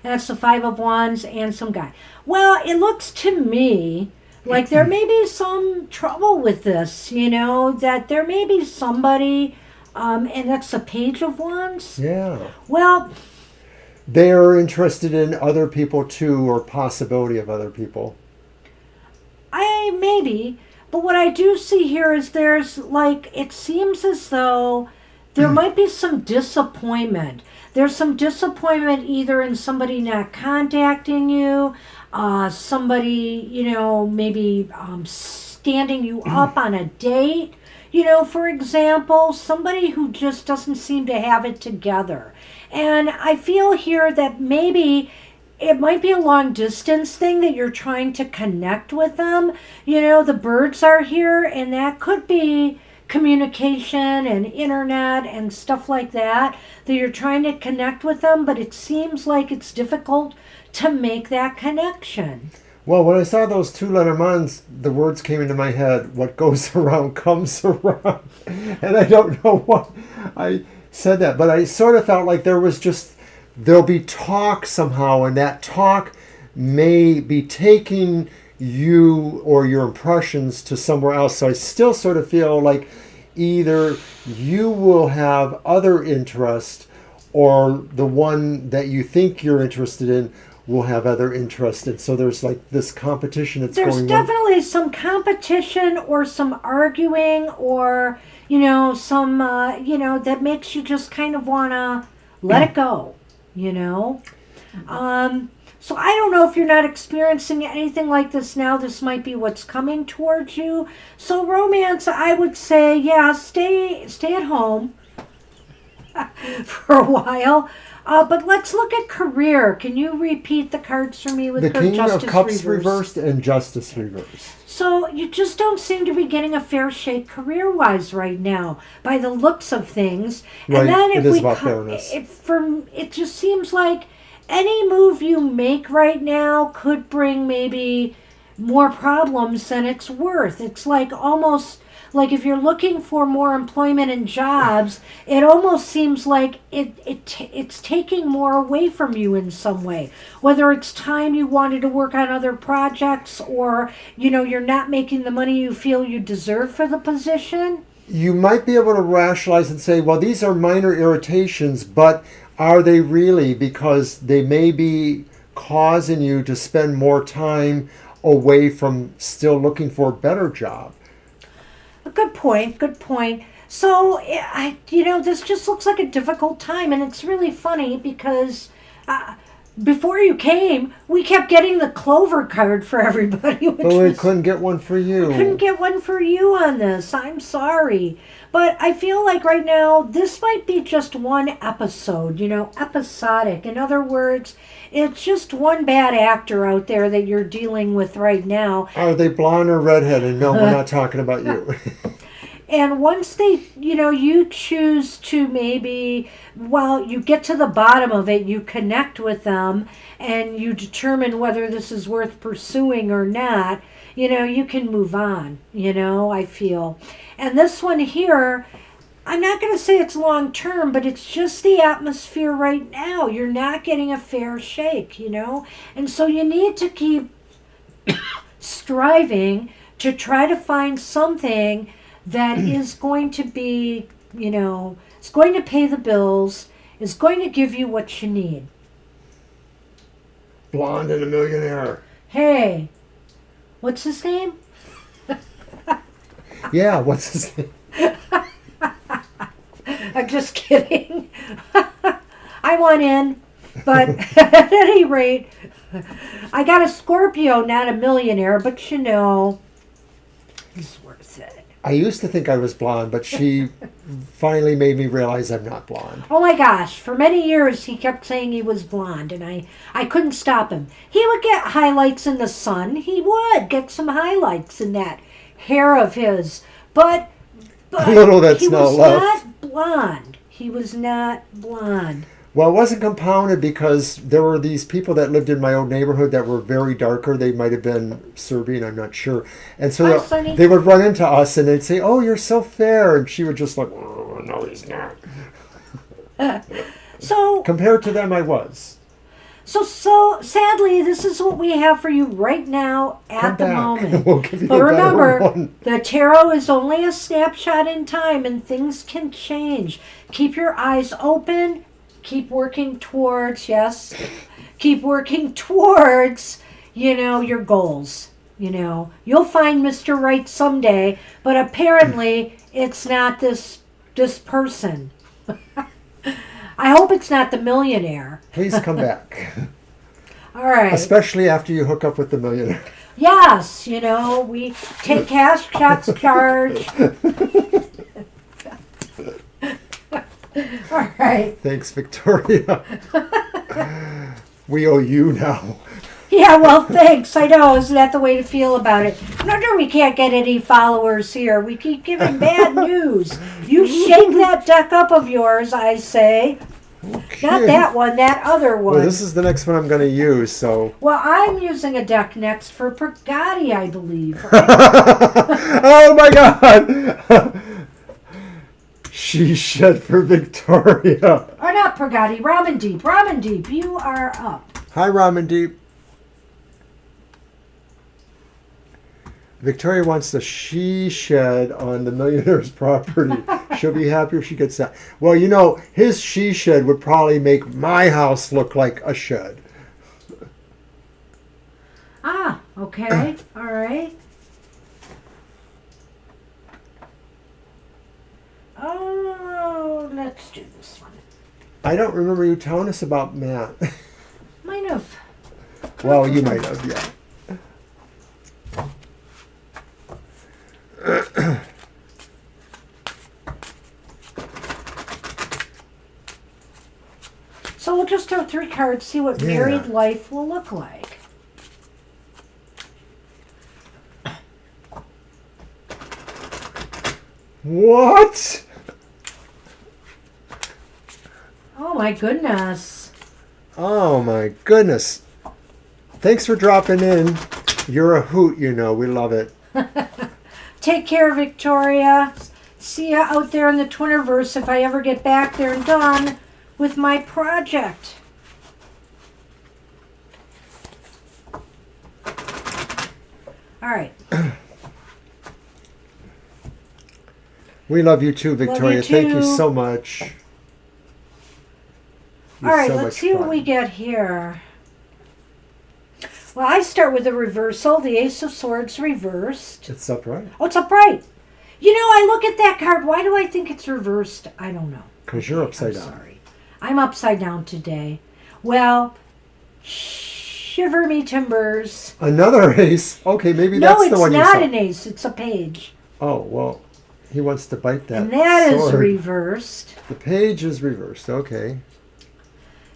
That's the 5 of wands and some guy. Well, it looks to me like there may be some trouble with this, that there may be somebody, and that's the Page of Wands. Yeah. Well, They are interested in other people too, or possibility of other people. maybe, but what I do see here is it seems as though there might be some disappointment. There's some disappointment either in somebody not contacting you, somebody, maybe standing you up on a date. For example, somebody who just doesn't seem to have it together. And I feel here that maybe it might be a long distance thing that you're trying to connect with them. The birds are here, and that could be communication and internet and stuff like that you're trying to connect with them, but it seems like it's difficult to make that connection. Well, when I saw those 2 Lenormands, the words came into my head, what goes around comes around. And I don't know why I said that, but I sort of felt like there'll be talk somehow, and that talk may be taking you or your impressions to somewhere else. So I still sort of feel like either you will have other interest or the one that you think you're interested in will have other interest. And so there's like this competition that's going on. There's definitely some competition or some arguing or, some, that makes you just kind of want to let it go, So I don't know if you're not experiencing anything like this now. This might be what's coming towards you. So romance, I would say, yeah, stay at home for a while. But let's look at career. Can you repeat the cards for me with the King Justice of Cups reversed? reversed and Justice reversed. So you just don't seem to be getting a fair shake career-wise right now, by the looks of things. Right. And then It is about fairness. It just seems like any move you make right now could bring maybe more problems than it's worth. It's like almost like if you're looking for more employment and jobs, it almost seems like it's taking more away from you in some way. Whether it's time you wanted to work on other projects, or you're not making the money you feel you deserve for the position. You might be able to rationalize and say, well, these are minor irritations, but are they really? Because they may be causing you to spend more time away from still looking for a better job. Good point. Good point. So, this just looks like a difficult time, and it's really funny because before you came, we kept getting the clover card for everybody. But we couldn't get one for you. We couldn't get one for you on this. I'm sorry. But I feel like right now, this might be just one episode, episodic. In other words, it's just one bad actor out there that you're dealing with right now. Are they blonde or redheaded? No, we're not talking about you. And once they, you choose to maybe, you get to the bottom of it, you connect with them, and you determine whether this is worth pursuing or not, you can move on, I feel. And this one here, I'm not going to say it's long term, but it's just the atmosphere right now. You're not getting a fair shake, And so you need to keep striving to try to find something that is going to be, it's going to pay the bills, is going to give you what you need. Blonde and a millionaire. Hey, what's his name? Yeah, what's his name? I'm just kidding. I want in, but at any rate, I got a Scorpio, not a millionaire, but it's worth it. I used to think I was blonde, but she finally made me realize I'm not blonde. Oh my gosh, for many years he kept saying he was blonde, and I couldn't stop him. He would get highlights in the sun. He would get some highlights in that hair of his. But a little that's he not was left. not blonde. He was not blonde. Well, it wasn't compounded because there were these people that lived in my old neighborhood that were very darker. They might have been Serbian, I'm not sure. And so they would run into us and they'd say, "Oh, you're so fair." And she would just like, "Oh, no, he's not." So compared to them, I was. So sadly, this is what we have for you right now at the moment. We'll give you but a remember, better one. the tarot is only a snapshot in time and things can change. Keep your eyes open. Keep working towards, your goals. You'll find Mr. Right someday, but apparently it's not this person. I hope it's not the millionaire. Please come back. All right. Especially after you hook up with the millionaire. Yes, we take cash, checks, charge. All right. Thanks, Victoria. We owe you now. Yeah, well, thanks. I know. Isn't that the way to feel about it? No wonder we can't get any followers here. We keep giving bad news. You shake that deck up of yours, I say. Okay. Not that one, that other one. Well, this is the next one I'm going to use, so... Well, I'm using a deck next for Purgati, I believe. Oh, my God! She shed for Victoria. Or not Purgati, Ramandeep. Ramandeep, you are up. Hi, Ramandeep. Victoria wants the she shed on the millionaire's property. She'll be happy if she gets that. Well, his she shed would probably make my house look like a shed. Ah, okay. All right. Oh, let's do this one. I don't remember you telling us about Matt. Might have. Well, you might have, yeah. So we'll just throw 3 cards, see what married life will look like. What? Oh my goodness. Oh my goodness. Thanks for dropping in. You're a hoot, we love it. Take care, Victoria. See ya out there in the Twitterverse if I ever get back there and done with my project. All right. We love you too, Victoria. Love you Thank you too. so much. All right, let's see what we get here. Well, I start with a reversal, the Ace of Swords reversed. It's upright. Oh, it's upright. You know, I look at that card. Why do I think it's reversed? I don't know. Because you're upside down. Sorry. I'm upside down today. Well, shiver me timbers. Another ace. Okay, maybe that's the one you saw. No, it's not an ace. It's a page. Oh, well, he wants to bite that And that sword. is reversed. The page is reversed. Okay.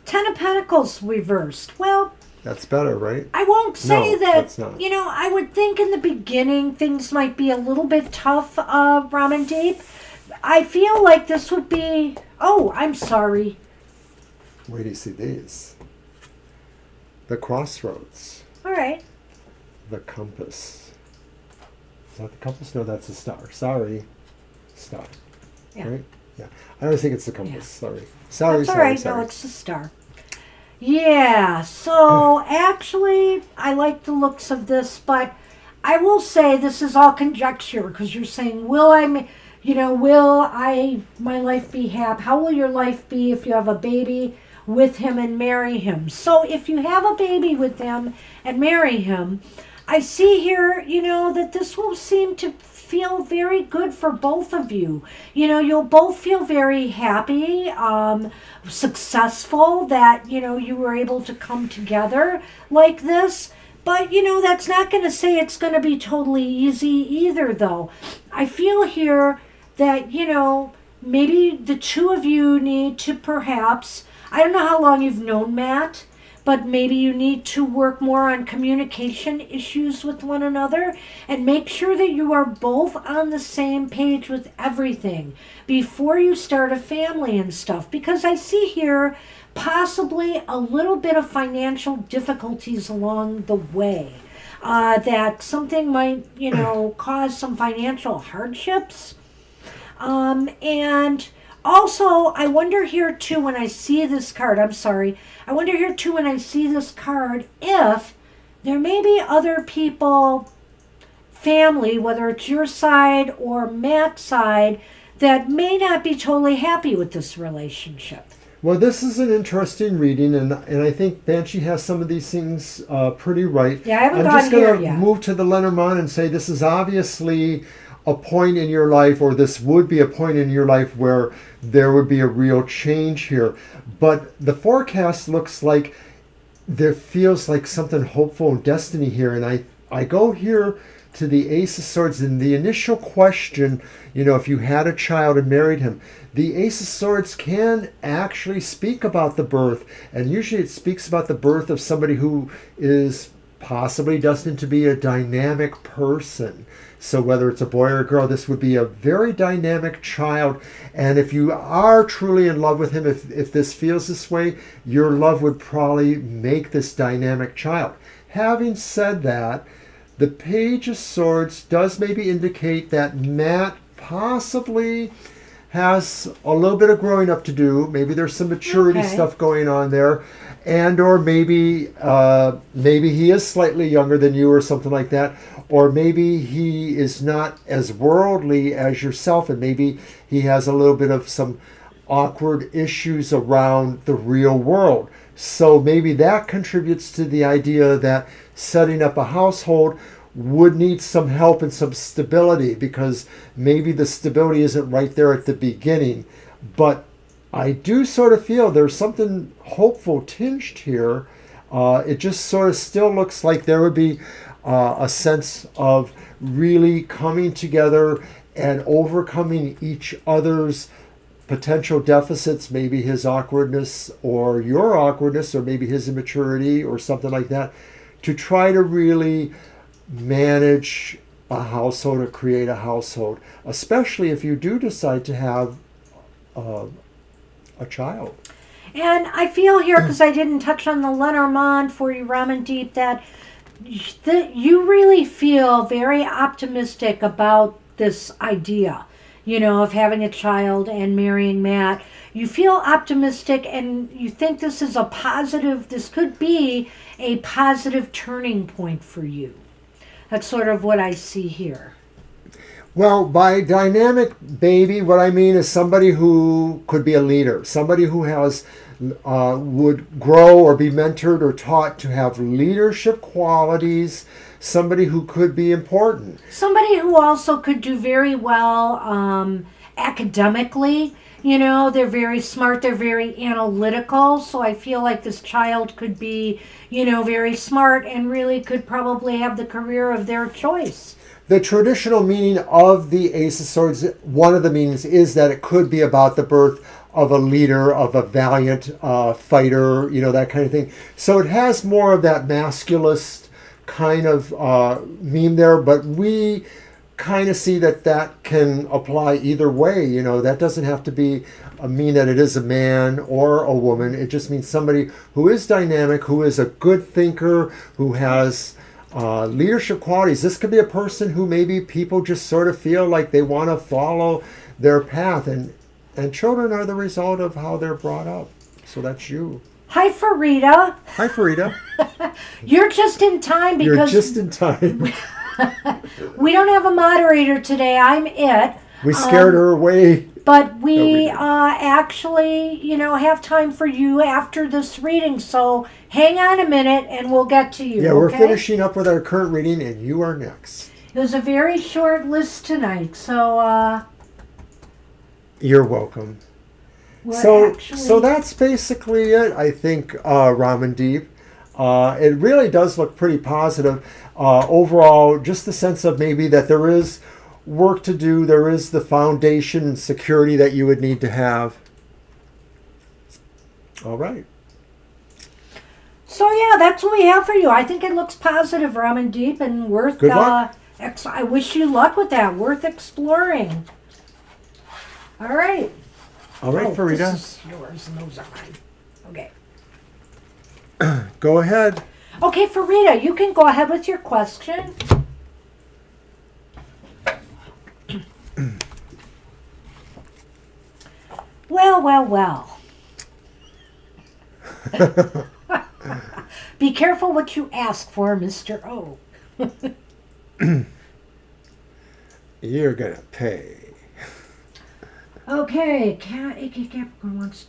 10 of Pentacles reversed. Well, that's better, right? I won't say No, that, that's not. you know, I would think in the beginning things might be a little bit tough, Ramandeep. I feel like this would be, oh, I'm sorry. Wait till you see these. The crossroads. All right. The compass. Is that the compass? No, that's a star. Sorry. Star. Yeah. Right? Yeah. I don't think it's the compass. Yeah. Sorry. That's all Sorry. right. No, it's a star. Yeah, so actually, I like the looks of this, but I will say this is all conjecture because you're saying, will my life be happy? How will your life be if you have a baby with him and marry him? So if you have a baby with him and marry him, I see here, that this will seem to feel very good for both of you. You'll both feel very happy, successful that, you were able to come together like this. But, that's not going to say it's going to be totally easy either, though. I feel here that, maybe the two of you need to perhaps, I don't know how long you've known Matt, but maybe you need to work more on communication issues with one another and make sure that you are both on the same page with everything before you start a family and stuff. Because I see here possibly a little bit of financial difficulties along the way. That something might, cause some financial hardships. And also, I wonder here too when I see this card, I wonder here too when I see this card if there may be other people, family, whether it's your side or Matt's side, that may not be totally happy with this relationship. Well, this is an interesting reading, and I think Banshee has some of these things pretty right. Yeah, I haven't I'm gotten just going here to yet. move to the Lenormand and say this is obviously a point in your life, or this would be a point in your life where there would be a real change here. But the forecast looks like there feels like something hopeful and destiny here. And I go here to the Ace of Swords, and the initial question, if you had a child and married him, the Ace of Swords can actually speak about the birth. And usually it speaks about the birth of somebody who is possibly destined to be a dynamic person. So whether it's a boy or a girl, this would be a very dynamic child. And if you are truly in love with him, if this feels this way, your love would probably make this dynamic child. Having said that, the Page of Swords does maybe indicate that Matt possibly has a little bit of growing up to do. Maybe there's some maturity stuff going on there. And or maybe he is slightly younger than you or something like that. Or maybe he is not as worldly as yourself, and maybe he has a little bit of some awkward issues around the real world. So maybe that contributes to the idea that setting up a household would need some help and some stability, because maybe the stability isn't right there at the beginning. But I do sort of feel there's something hopeful tinged here. It just sort of still looks like there would be a sense of really coming together and overcoming each other's potential deficits, maybe his awkwardness or your awkwardness, or maybe his immaturity or something like that, to try to really manage a household or create a household, especially if you do decide to have a child. And I feel here, because I didn't touch on the Lenormand for you, Ramandeep, that you really feel very optimistic about this idea, of having a child and marrying Matt. You feel optimistic and you think this could be a positive turning point for you. That's sort of what I see here. Well, by dynamic baby, what I mean is somebody who could be a leader, somebody who has would grow or be mentored or taught to have leadership qualities, somebody who could be important. Somebody who also could do very well academically. They're very smart, they're very analytical. So I feel like this child could be, very smart and really could probably have the career of their choice. The traditional meaning of the Ace of Swords, one of the meanings is that it could be about the birth of a leader, of a valiant fighter, that kind of thing. So it has more of that masculist kind of meme there, but we kind of see that can apply either way. That doesn't have to mean that it is a man or a woman. It just means somebody who is dynamic, who is a good thinker, who has leadership qualities. This could be a person who maybe people just sort of feel like they want to follow their path, and children are the result of how they're brought up. So that's you. Hi, Farida. Hi, Farida. You're just in time because you're just in time. We don't have a moderator today. I'm it. We scared her away. But we actually, have time for you after this reading. So hang on a minute and we'll get to you. Yeah, we're finishing up with our current reading and you are next. It was a very short list tonight. So you're welcome. So that's basically it, I think, Ramandeep. It really does look pretty positive. Overall, just the sense of maybe that there is work to do. There is the foundation and security that you would need to have. All right. So yeah, that's what we have for you. I think it looks positive, Ramandeep, and worth. Good luck. I wish you luck with that. Worth exploring. All right. All right, Farida. This is yours and those are mine. Okay. Go ahead. Okay, Farida, you can go ahead with your question. Well. Be careful what you ask for, Mr. O. You're going to pay. Okay, Capricorn wants...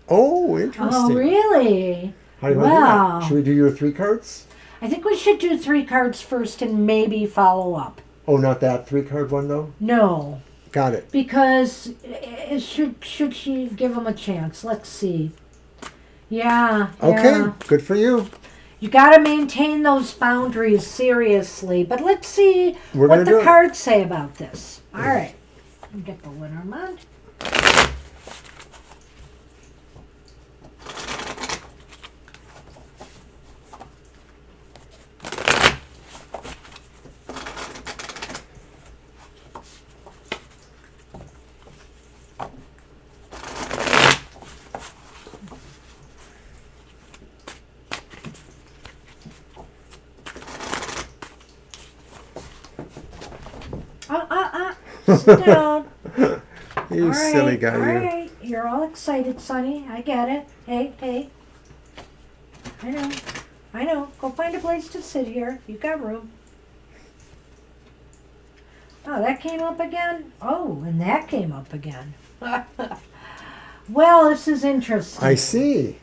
Oh, interesting. Oh, really? How do you want to do that? Should we do your 3 cards? I think we should do 3 cards first and maybe follow up. Oh, not that 3-card one, though? No. Got it. Because should she give him a chance? Let's see. Yeah. Okay, good for you. You got to maintain those boundaries seriously. But let's see what the cards say about this. All right. Get the Lenormand. Sit down. You all silly guy. All right. You're all excited, Sonny. I get it. Hey. I know. Go find a place to sit here. You got room. Oh, that came up again? Oh, and that came up again. Well, this is interesting. I see.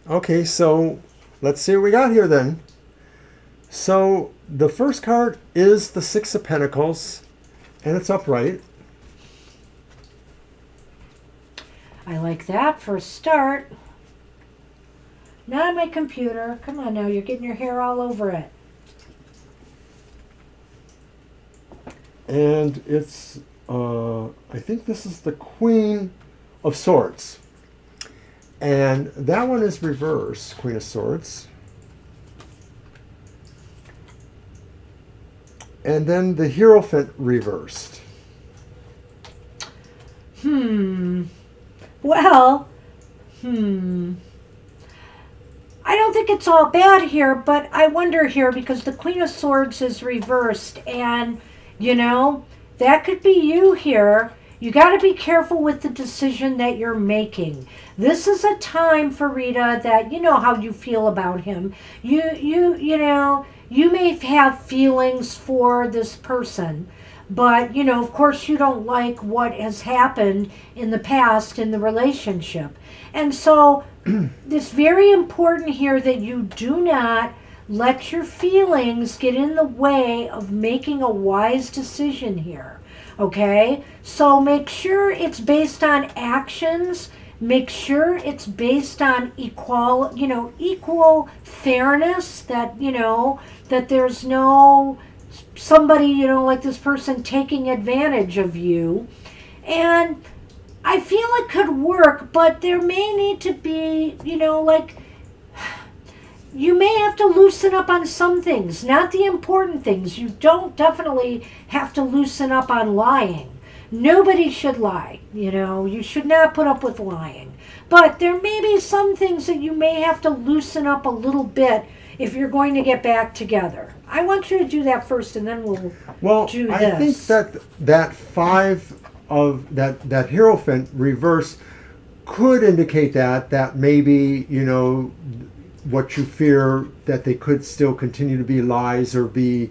Okay, so let's see what we got here then. So the first card is the 6 of Pentacles, and it's upright. I like that for a start. Not on my computer. Come on now, you're getting your hair all over it. And it's, I think this is the Queen of Swords. And that one is reversed, Queen of Swords. And then the Hierophant reversed. Well, I don't think it's all bad here, but I wonder here because the Queen of Swords is reversed, and that could be you here. You got to be careful with the decision that you're making. This is a time for Rita that you know how you feel about him. You may have feelings for this person, but of course you don't like what has happened in the past in the relationship. And so it's very important here that you do not let your feelings get in the way of making a wise decision here. Okay? So make sure it's based on actions. Make sure it's based on equal fairness, that, that there's no somebody, like this person taking advantage of you. And I feel it could work, but there may need to be, you may have to loosen up on some things, not the important things. You don't definitely have to loosen up on lying. Nobody should lie, you should not put up with lying. But there may be some things that you may have to loosen up a little bit if you're going to get back together. I want you to do that first, and then we'll do this. I think that five of that Hierophant reverse could indicate that maybe, what you fear, that they could still continue to be lies or be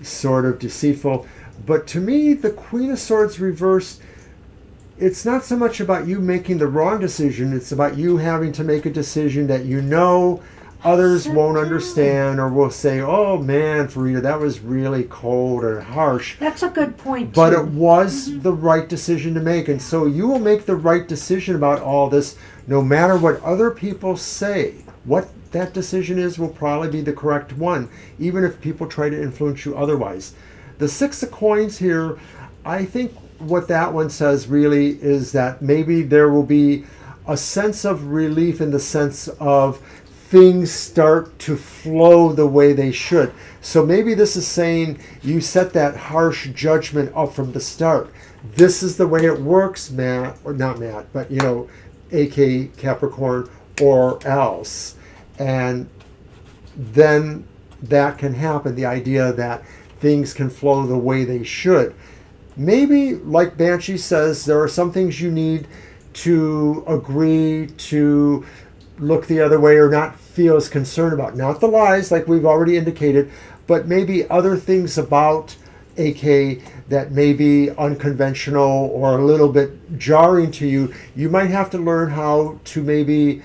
sort of deceitful. But to me, the Queen of Swords reverse, it's not so much about you making the wrong decision, it's about you having to make a decision that others won't understand, or will say, oh man, Farida, that was really cold or harsh. That's a good point, but too. It was the right decision to make. And so you will make the right decision about all this, no matter what other people say. What that decision is will probably be the correct one, even if people try to influence you otherwise. The Six of Coins here, I think what that one says really is that maybe there will be a sense of relief, in the sense of things start to flow the way they should. So maybe this is saying you set that harsh judgment up from the start. This is the way it works, Matt, or not Matt, but AK Capricorn, or else. And then that can happen, the idea that things can flow the way they should. Maybe, like Banshee says, there are some things you need to agree to look the other way or not feel as concerned about. Not the lies, like we've already indicated, but maybe other things about AK that may be unconventional or a little bit jarring to you. You might have to learn how to maybe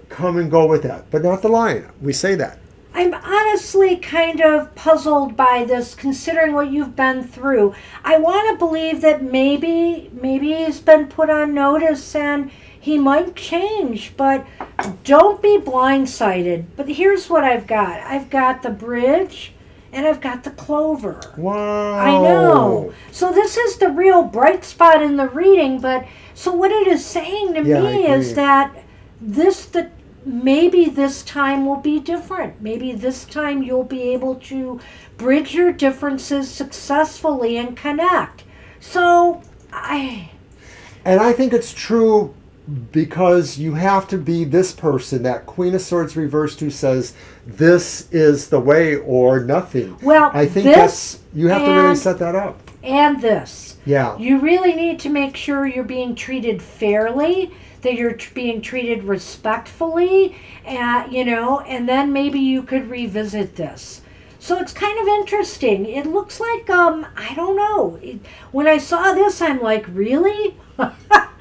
come and go with that, but not the lying. We say that. I'm honestly kind of puzzled by this, considering what you've been through. I want to believe that maybe he's been put on notice and he might change, but don't be blindsided. But here's what I've got. I've got the Bridge and I've got the Clover. Wow. I know. So this is the real bright spot in the reading, but so what it is saying to me is that maybe this time will be different. Maybe this time you'll be able to bridge your differences successfully and connect. And I think it's true, because you have to be this person, that Queen of Swords reversed, who says this is the way or nothing. Well, I think you have to really set that up. And this. Yeah. You really need to make sure you're being treated fairly, that you're being treated respectfully, and then maybe you could revisit this. So it's kind of interesting. It looks like, I don't know. When I saw this, I'm like, really? But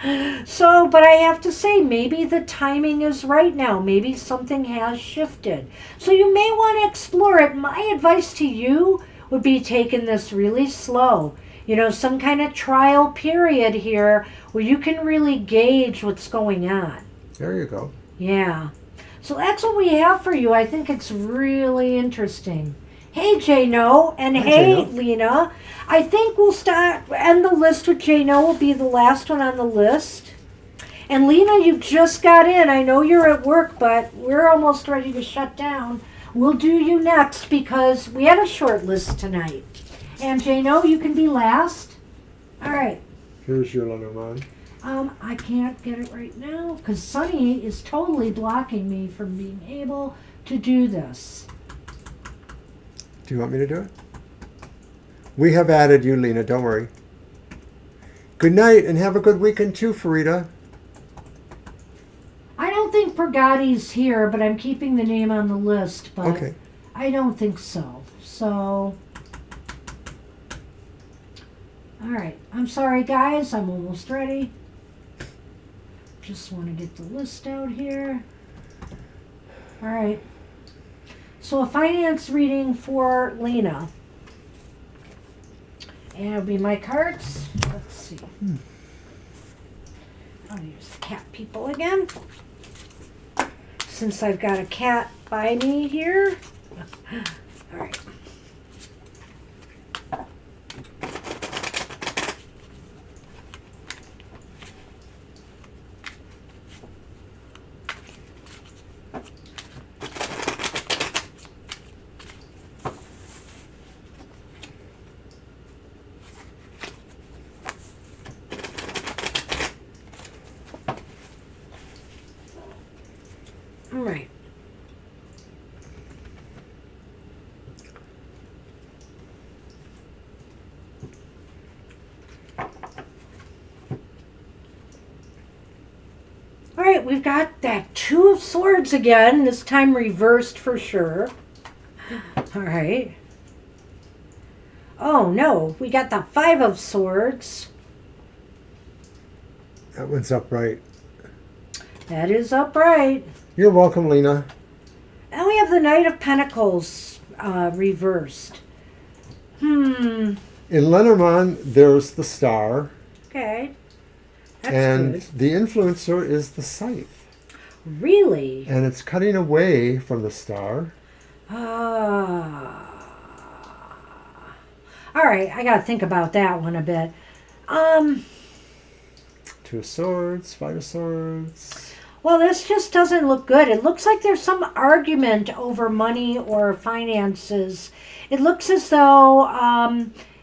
I have to say, maybe the timing is right now. Maybe something has shifted. So you may want to explore it. My advice to you would be taking this really slow. Some kind of trial period here where you can really gauge what's going on. There you go. Yeah. So that's what we have for you. I think it's really interesting. Hey, Jano, and hey, Lena. I think we'll end the list with Jano. Will be the last one on the list. And Lena, you just got in. I know you're at work, but we're almost ready to shut down. We'll do you next because we had a short list tonight. And Jano, you can be last. All right. Here's your Lenormand. I can't get it right now because Sunny is totally blocking me from being able to do this. Do you want me to do it? We have added you, Lena. Don't worry. Good night and have a good weekend too, Farida. I don't think Pergotti's here, but I'm keeping the name on the list. But Okay. I don't think so. So, all right. I'm sorry, guys. I'm almost ready. Just want to get the list out here. All right. So a finance reading for Lena. And it'll be my cards. Let's see. I'll use the cat people again. Since I've got a cat by me here. All right. All right. All right, we've got that Two of Swords again, this time reversed for sure. All right. Oh no, we got the Five of Swords. That one's upright. That is upright. You're welcome, Lena. And we have the Knight of Pentacles reversed. In Lenormand, there's the star. Okay. That's And good. the influencer is the scythe. Really? And it's cutting away from the star. Ah. All right, I got to think about that one a bit. Two of Swords, Five of Swords. Well, this just doesn't look good. It looks like there's some argument over money or finances. It looks as though,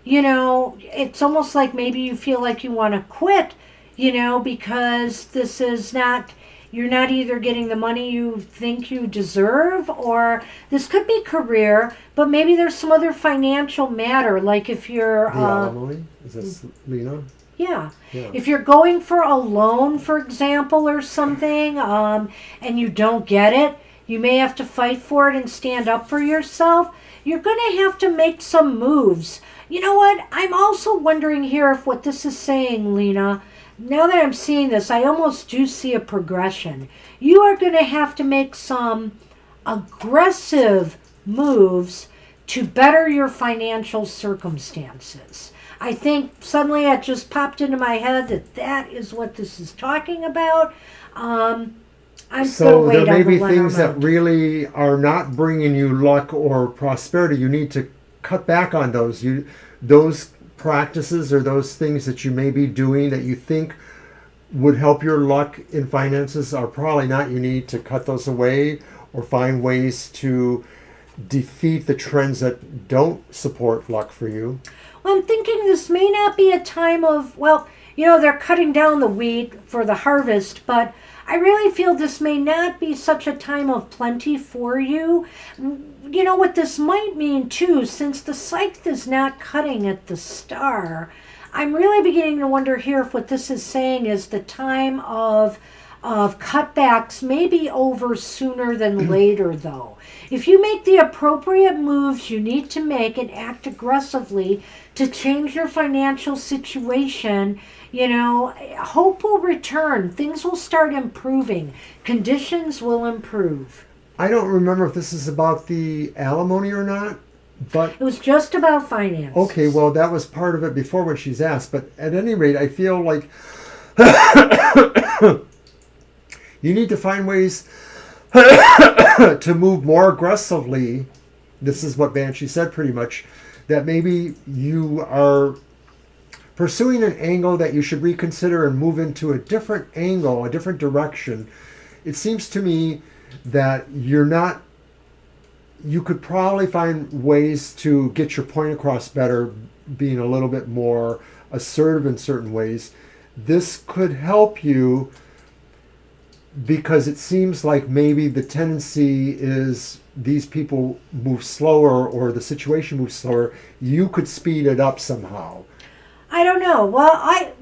it's almost like maybe you feel like you want to quit, because this is not, you're not either getting the money you think you deserve, or this could be career, but maybe there's some other financial matter, like if you're... The alimony? Is this Lena? Yeah. Yeah. If you're going for a loan, for example, or something, and you don't get it, you may have to fight for it and stand up for yourself. You're going to have to make some moves. You know what? I'm also wondering here if what this is saying, Lena, now that I'm seeing this, I almost do see a progression. You are going to have to make some aggressive moves to better your financial circumstances. I think suddenly it just popped into my head that is what this is talking about. I'm So wait there may on be the things that Lenormand. really are not bringing you luck or prosperity. You need to cut back on those. Those practices or those things that you may be doing that you think would help your luck in finances are probably not. You need to cut those away or find ways to defeat the trends that don't support luck for you. Well, I'm thinking this may not be a time of, they're cutting down the wheat for the harvest, but I really feel this may not be such a time of plenty for you. You know what this might mean too, since the scythe is not cutting at the star, I'm really beginning to wonder here if what this is saying is the time of cutbacks may be over sooner than later, though. If you make the appropriate moves you need to make and act aggressively to change your financial situation, hope will return. Things will start improving. Conditions will improve. I don't remember if this is about the alimony or not, but It was just about finance. okay, well, that was part of it before when she's asked. But at any rate, I feel like you need to find ways to move more aggressively. This is what Banshee said pretty much, that maybe you are pursuing an angle that you should reconsider and move into a different angle, a different direction. It seems to me that you could probably find ways to get your point across better, being a little bit more assertive in certain ways this could help you, because it seems like maybe the tendency is these people move slower or the situation moves slower. You could speed it up somehow. I don't know. Well, I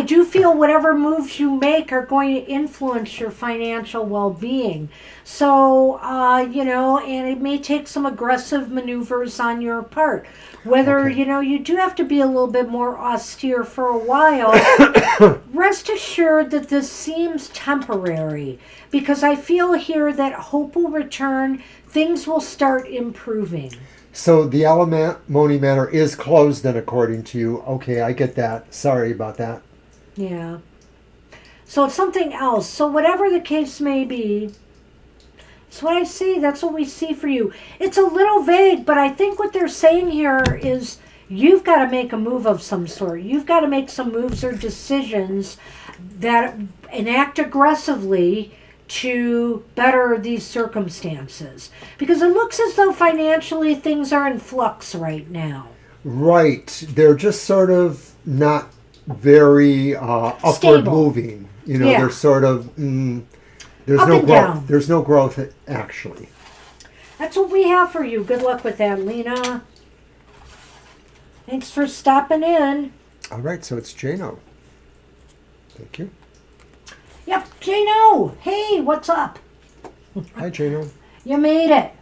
do feel whatever moves you make are going to influence your financial well-being. So, and it may take some aggressive maneuvers on your part. Whether, Okay. you do have to be a little bit more austere for a while, rest assured that this seems temporary, because I feel here that hope will return, things will start improving. So the alimony matter is closed then, according to you. Okay, I get that. Sorry about that. Yeah. So it's something else. So whatever the case may be, it's what I see. That's what we see for you. It's a little vague, but I think what they're saying here is you've got to make a move of some sort. You've got to make some moves or decisions that enact aggressively to better these circumstances. Because it looks as though financially things are in flux right now. Right. They're just sort not very upward Stable. moving. Yeah. They're sort of there's Up no and growth. down. There's no growth actually. That's what we have for you. Good luck with that, Lena. Thanks for stopping in. All right, so it's Jano. Thank you. Yep, Jano. Hey, what's up? Hi, Jano. You made it.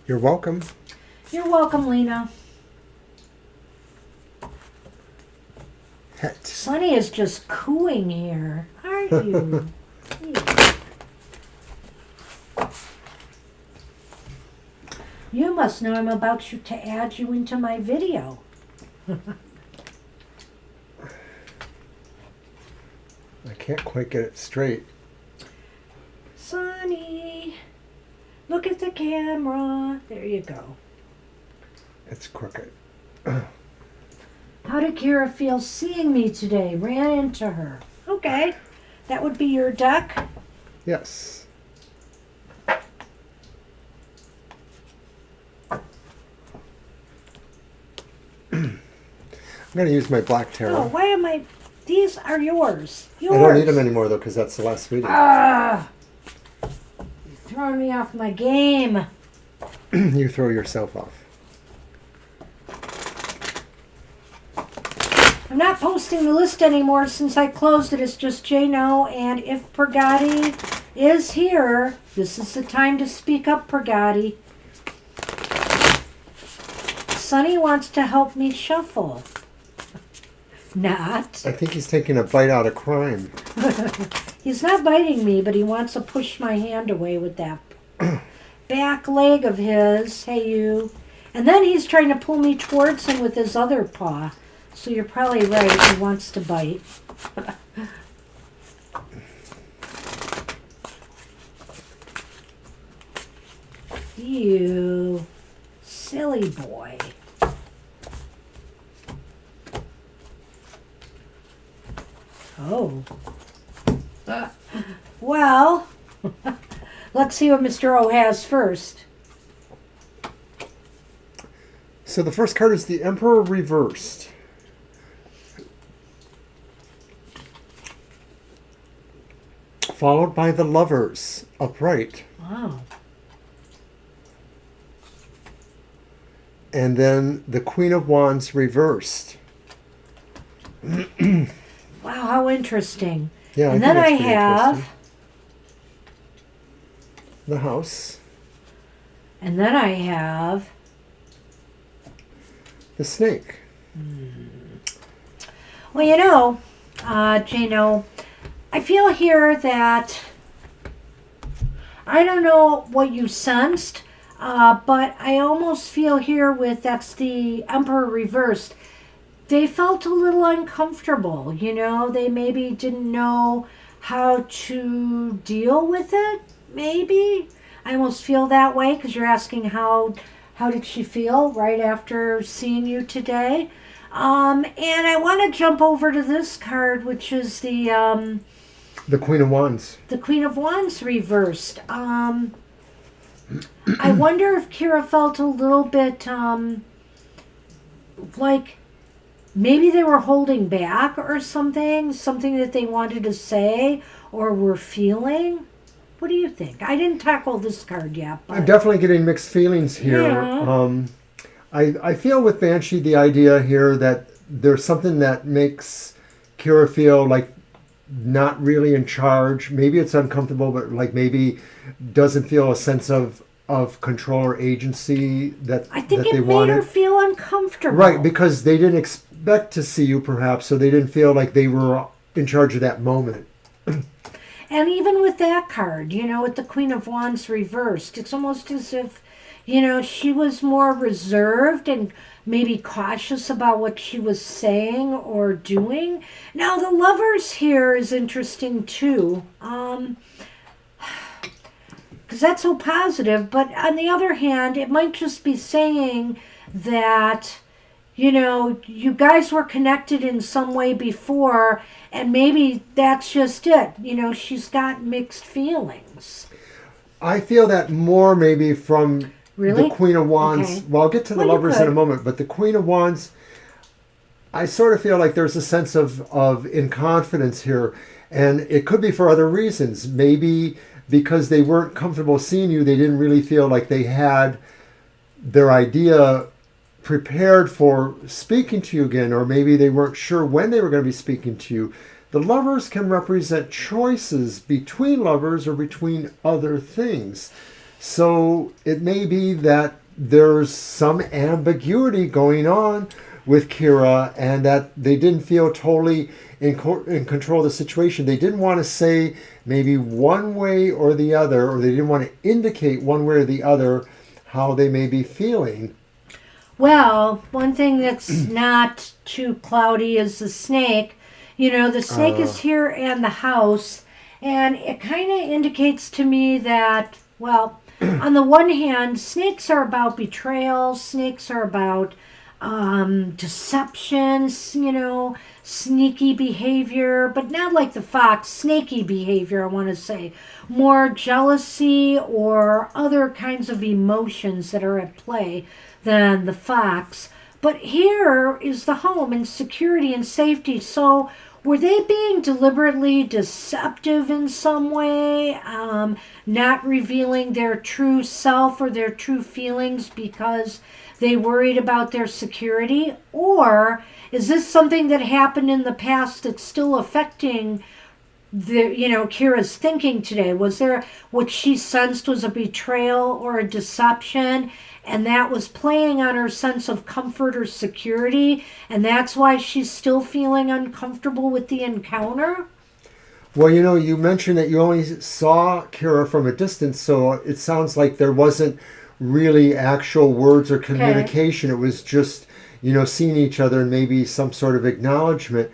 You're welcome. You're welcome, Lena. Het. Sunny is just cooing here. Aren't you? You must know I'm about to add you into my video. I can't quite get it straight. Sunny, look at the camera. There you go. It's crooked. How did Kira feel seeing me today? Ran into her. Okay, that would be your deck. Yes. I'm going to use my black tarot. Oh, why am I... These are yours. Yours. I don't need them anymore, though, because that's the last video. Ah! Throwing me off my game. You throw yourself off. I'm not posting the list anymore since I closed it. It's just Jano, and if Purgati is here, this is the time to speak up, Purgati. Sunny wants to help me shuffle. Not. I think he's taking a bite out of crime. He's not biting me, but he wants to push my hand away with that back leg of his. Hey, you. And then he's trying to pull me towards him with his other paw. So you're probably right. He wants to bite. You silly boy. Oh. Well, let's see what Mr. O has first. So the first card is the Emperor reversed. Followed by the Lovers upright. Wow. And then the Queen of Wands reversed. Wow, how interesting. Yeah, And I then I think that's pretty have, interesting. The House. and then I have, The Snake. well, Jano, I feel here that, I don't know what you sensed, but I almost feel here that's the Emperor reversed. They felt a little uncomfortable, they maybe didn't know how to deal with it, maybe. I almost feel that way because you're asking how did she feel right after seeing you today. And I want to jump over to this card, which is the The Queen of Wands. The Queen of Wands reversed. I wonder if Kira felt a little bit like maybe they were holding back or something that they wanted to say or were feeling. What do you think? I didn't tackle this card yet. But I'm definitely getting mixed feelings here. Yeah. I feel with Banshee the idea here that there's something that makes Kira feel like not really in charge. Maybe it's uncomfortable, but like maybe doesn't feel a sense of control or agency that I think that they it made wanted. her feel uncomfortable. Right, because they didn't expect to see you perhaps, so they didn't feel like they were in charge of that moment. And even with that card, with the Queen of Wands reversed, it's almost as if, she was more reserved and maybe cautious about what she was saying or doing. Now, the Lovers here is interesting too. Because that's so positive. But on the other hand, it might just be saying that, you guys were connected in some way before, and maybe that's just it. She's got mixed feelings. I feel that more maybe from Really? the Queen of Wands. Okay. Well, I'll get to the Well, you Lovers in a could. moment, but the Queen of Wands, I sort of feel like there's a sense of inconfidence here, and it could be for other reasons. Maybe because they weren't comfortable seeing you, they didn't really feel like they had their idea prepared for speaking to you again, or maybe they weren't sure when they were going to be speaking to you. The Lovers can represent choices between lovers or between other things. So it may be that there's some ambiguity going on with Kira and that they didn't feel totally in control of the situation. They didn't want to say maybe one way or the other, or they didn't want to indicate one way or the other how they may be feeling. Well, one thing that's not too cloudy is the snake. The snake is here in the house, and it kind of indicates to me that, well, on the one hand, snakes are about betrayal, snakes are about deception, sneaky behavior, but not like the fox, snaky behavior, I want to say. More jealousy or other kinds of emotions that are at play than the fox. But here is the home and security and safety. So were they being deliberately deceptive in some way, not revealing their true self or their true feelings because they worried about their security? Or is this something that happened in the past that's still affecting Kira's thinking today? Was there what she sensed was a betrayal or a deception, and that was playing on her sense of comfort or security, and that's why she's still feeling uncomfortable with the encounter? Well, you mentioned that you only saw Kira from a distance, so it sounds like there wasn't really actual words or communication. Okay. It was just, seeing each other and maybe some sort of acknowledgement.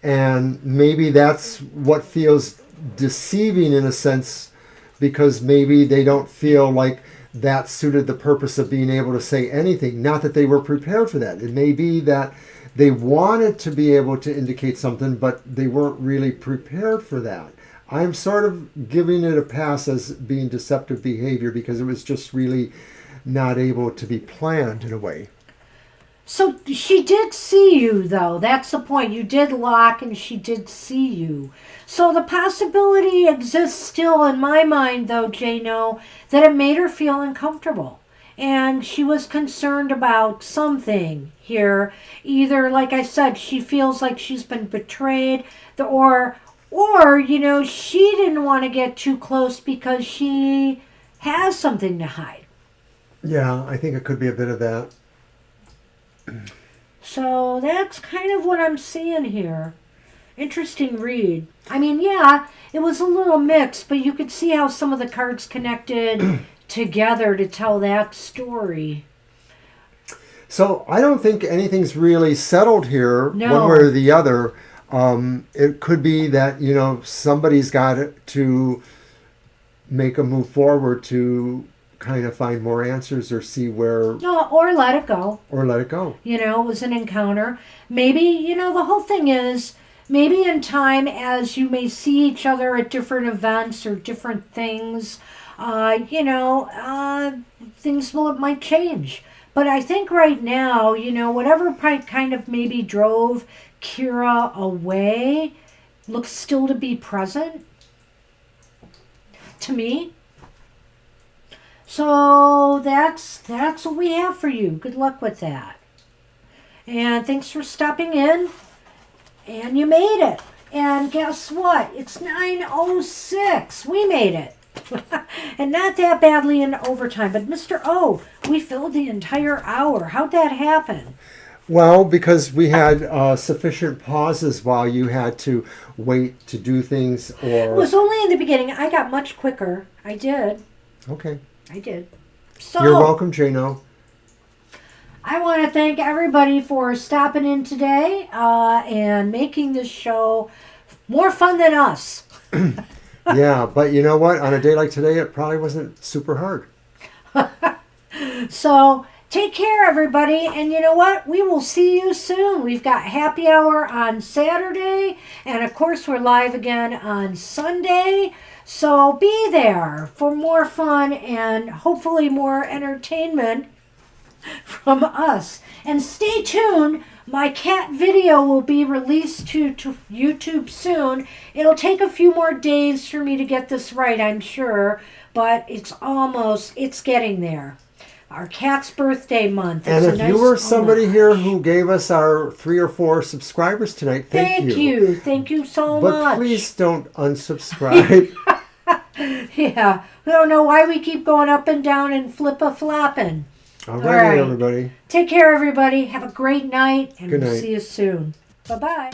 And maybe that's what feels deceiving in a sense, because maybe they don't feel like that suited the purpose of being able to say anything. Not that they were prepared for that. It may be that they wanted to be able to indicate something, but they weren't really prepared for that. I'm sort of giving it a pass as being deceptive behavior because it was just really not able to be planned in a way. So she did see you, though. That's the point. You did lock and she did see you. So the possibility exists still in my mind, though, Jano, that it made her feel uncomfortable. And she was concerned about something here. Either, like I said, she feels like she's been betrayed, or she didn't want to get too close because she has something to hide. Yeah, I think it could be a bit of that. So that's kind of what I'm seeing here. Interesting read. I mean, yeah, it was a little mixed, but you could see how some of the cards connected together to tell that story. So I don't think anything's really settled here, one way or the other. It could be that, somebody's got to make a move forward to kind of find more answers or see where... No, or let it go. Or let it go. It was an encounter. Maybe, the whole thing is, maybe in time as you may see each other at different events or different things, things might change. But I think right now, whatever kind of maybe drove Kira away looks still to be present to me. So that's what we have for you. Good luck with that. And thanks for stopping in. And you made it. And guess what? It's 9:06. We made it. And not that badly in overtime. But Mr. O, we filled the entire hour. How'd that happen? Well, because we had sufficient pauses while you had to wait to do things, or... It was only in the beginning. I got much quicker. I did. Okay. I did. So, you're welcome, Jano. I want to thank everybody for stopping in today and making this show more fun than us. Yeah, but you know what? On a day like today, it probably wasn't super hard. So, take care, everybody. And you know what? We will see you soon. We've got happy hour on Saturday. And of course, we're live again on Sunday. So be there for more fun and hopefully more entertainment from us. And stay tuned. My cat video will be released to YouTube soon. It'll take a few more days for me to get this right, I'm sure. But it's getting there. Our cat's birthday month. And if you were somebody here who gave us our 3 or 4 subscribers tonight, thank you. Thank you so much. much. But please don't unsubscribe. Yeah, we don't know why we keep going up and down and flip-a-flopping. All right, everybody. Take care, everybody. Have a great night, and Good night. We'll see you soon. Bye-bye.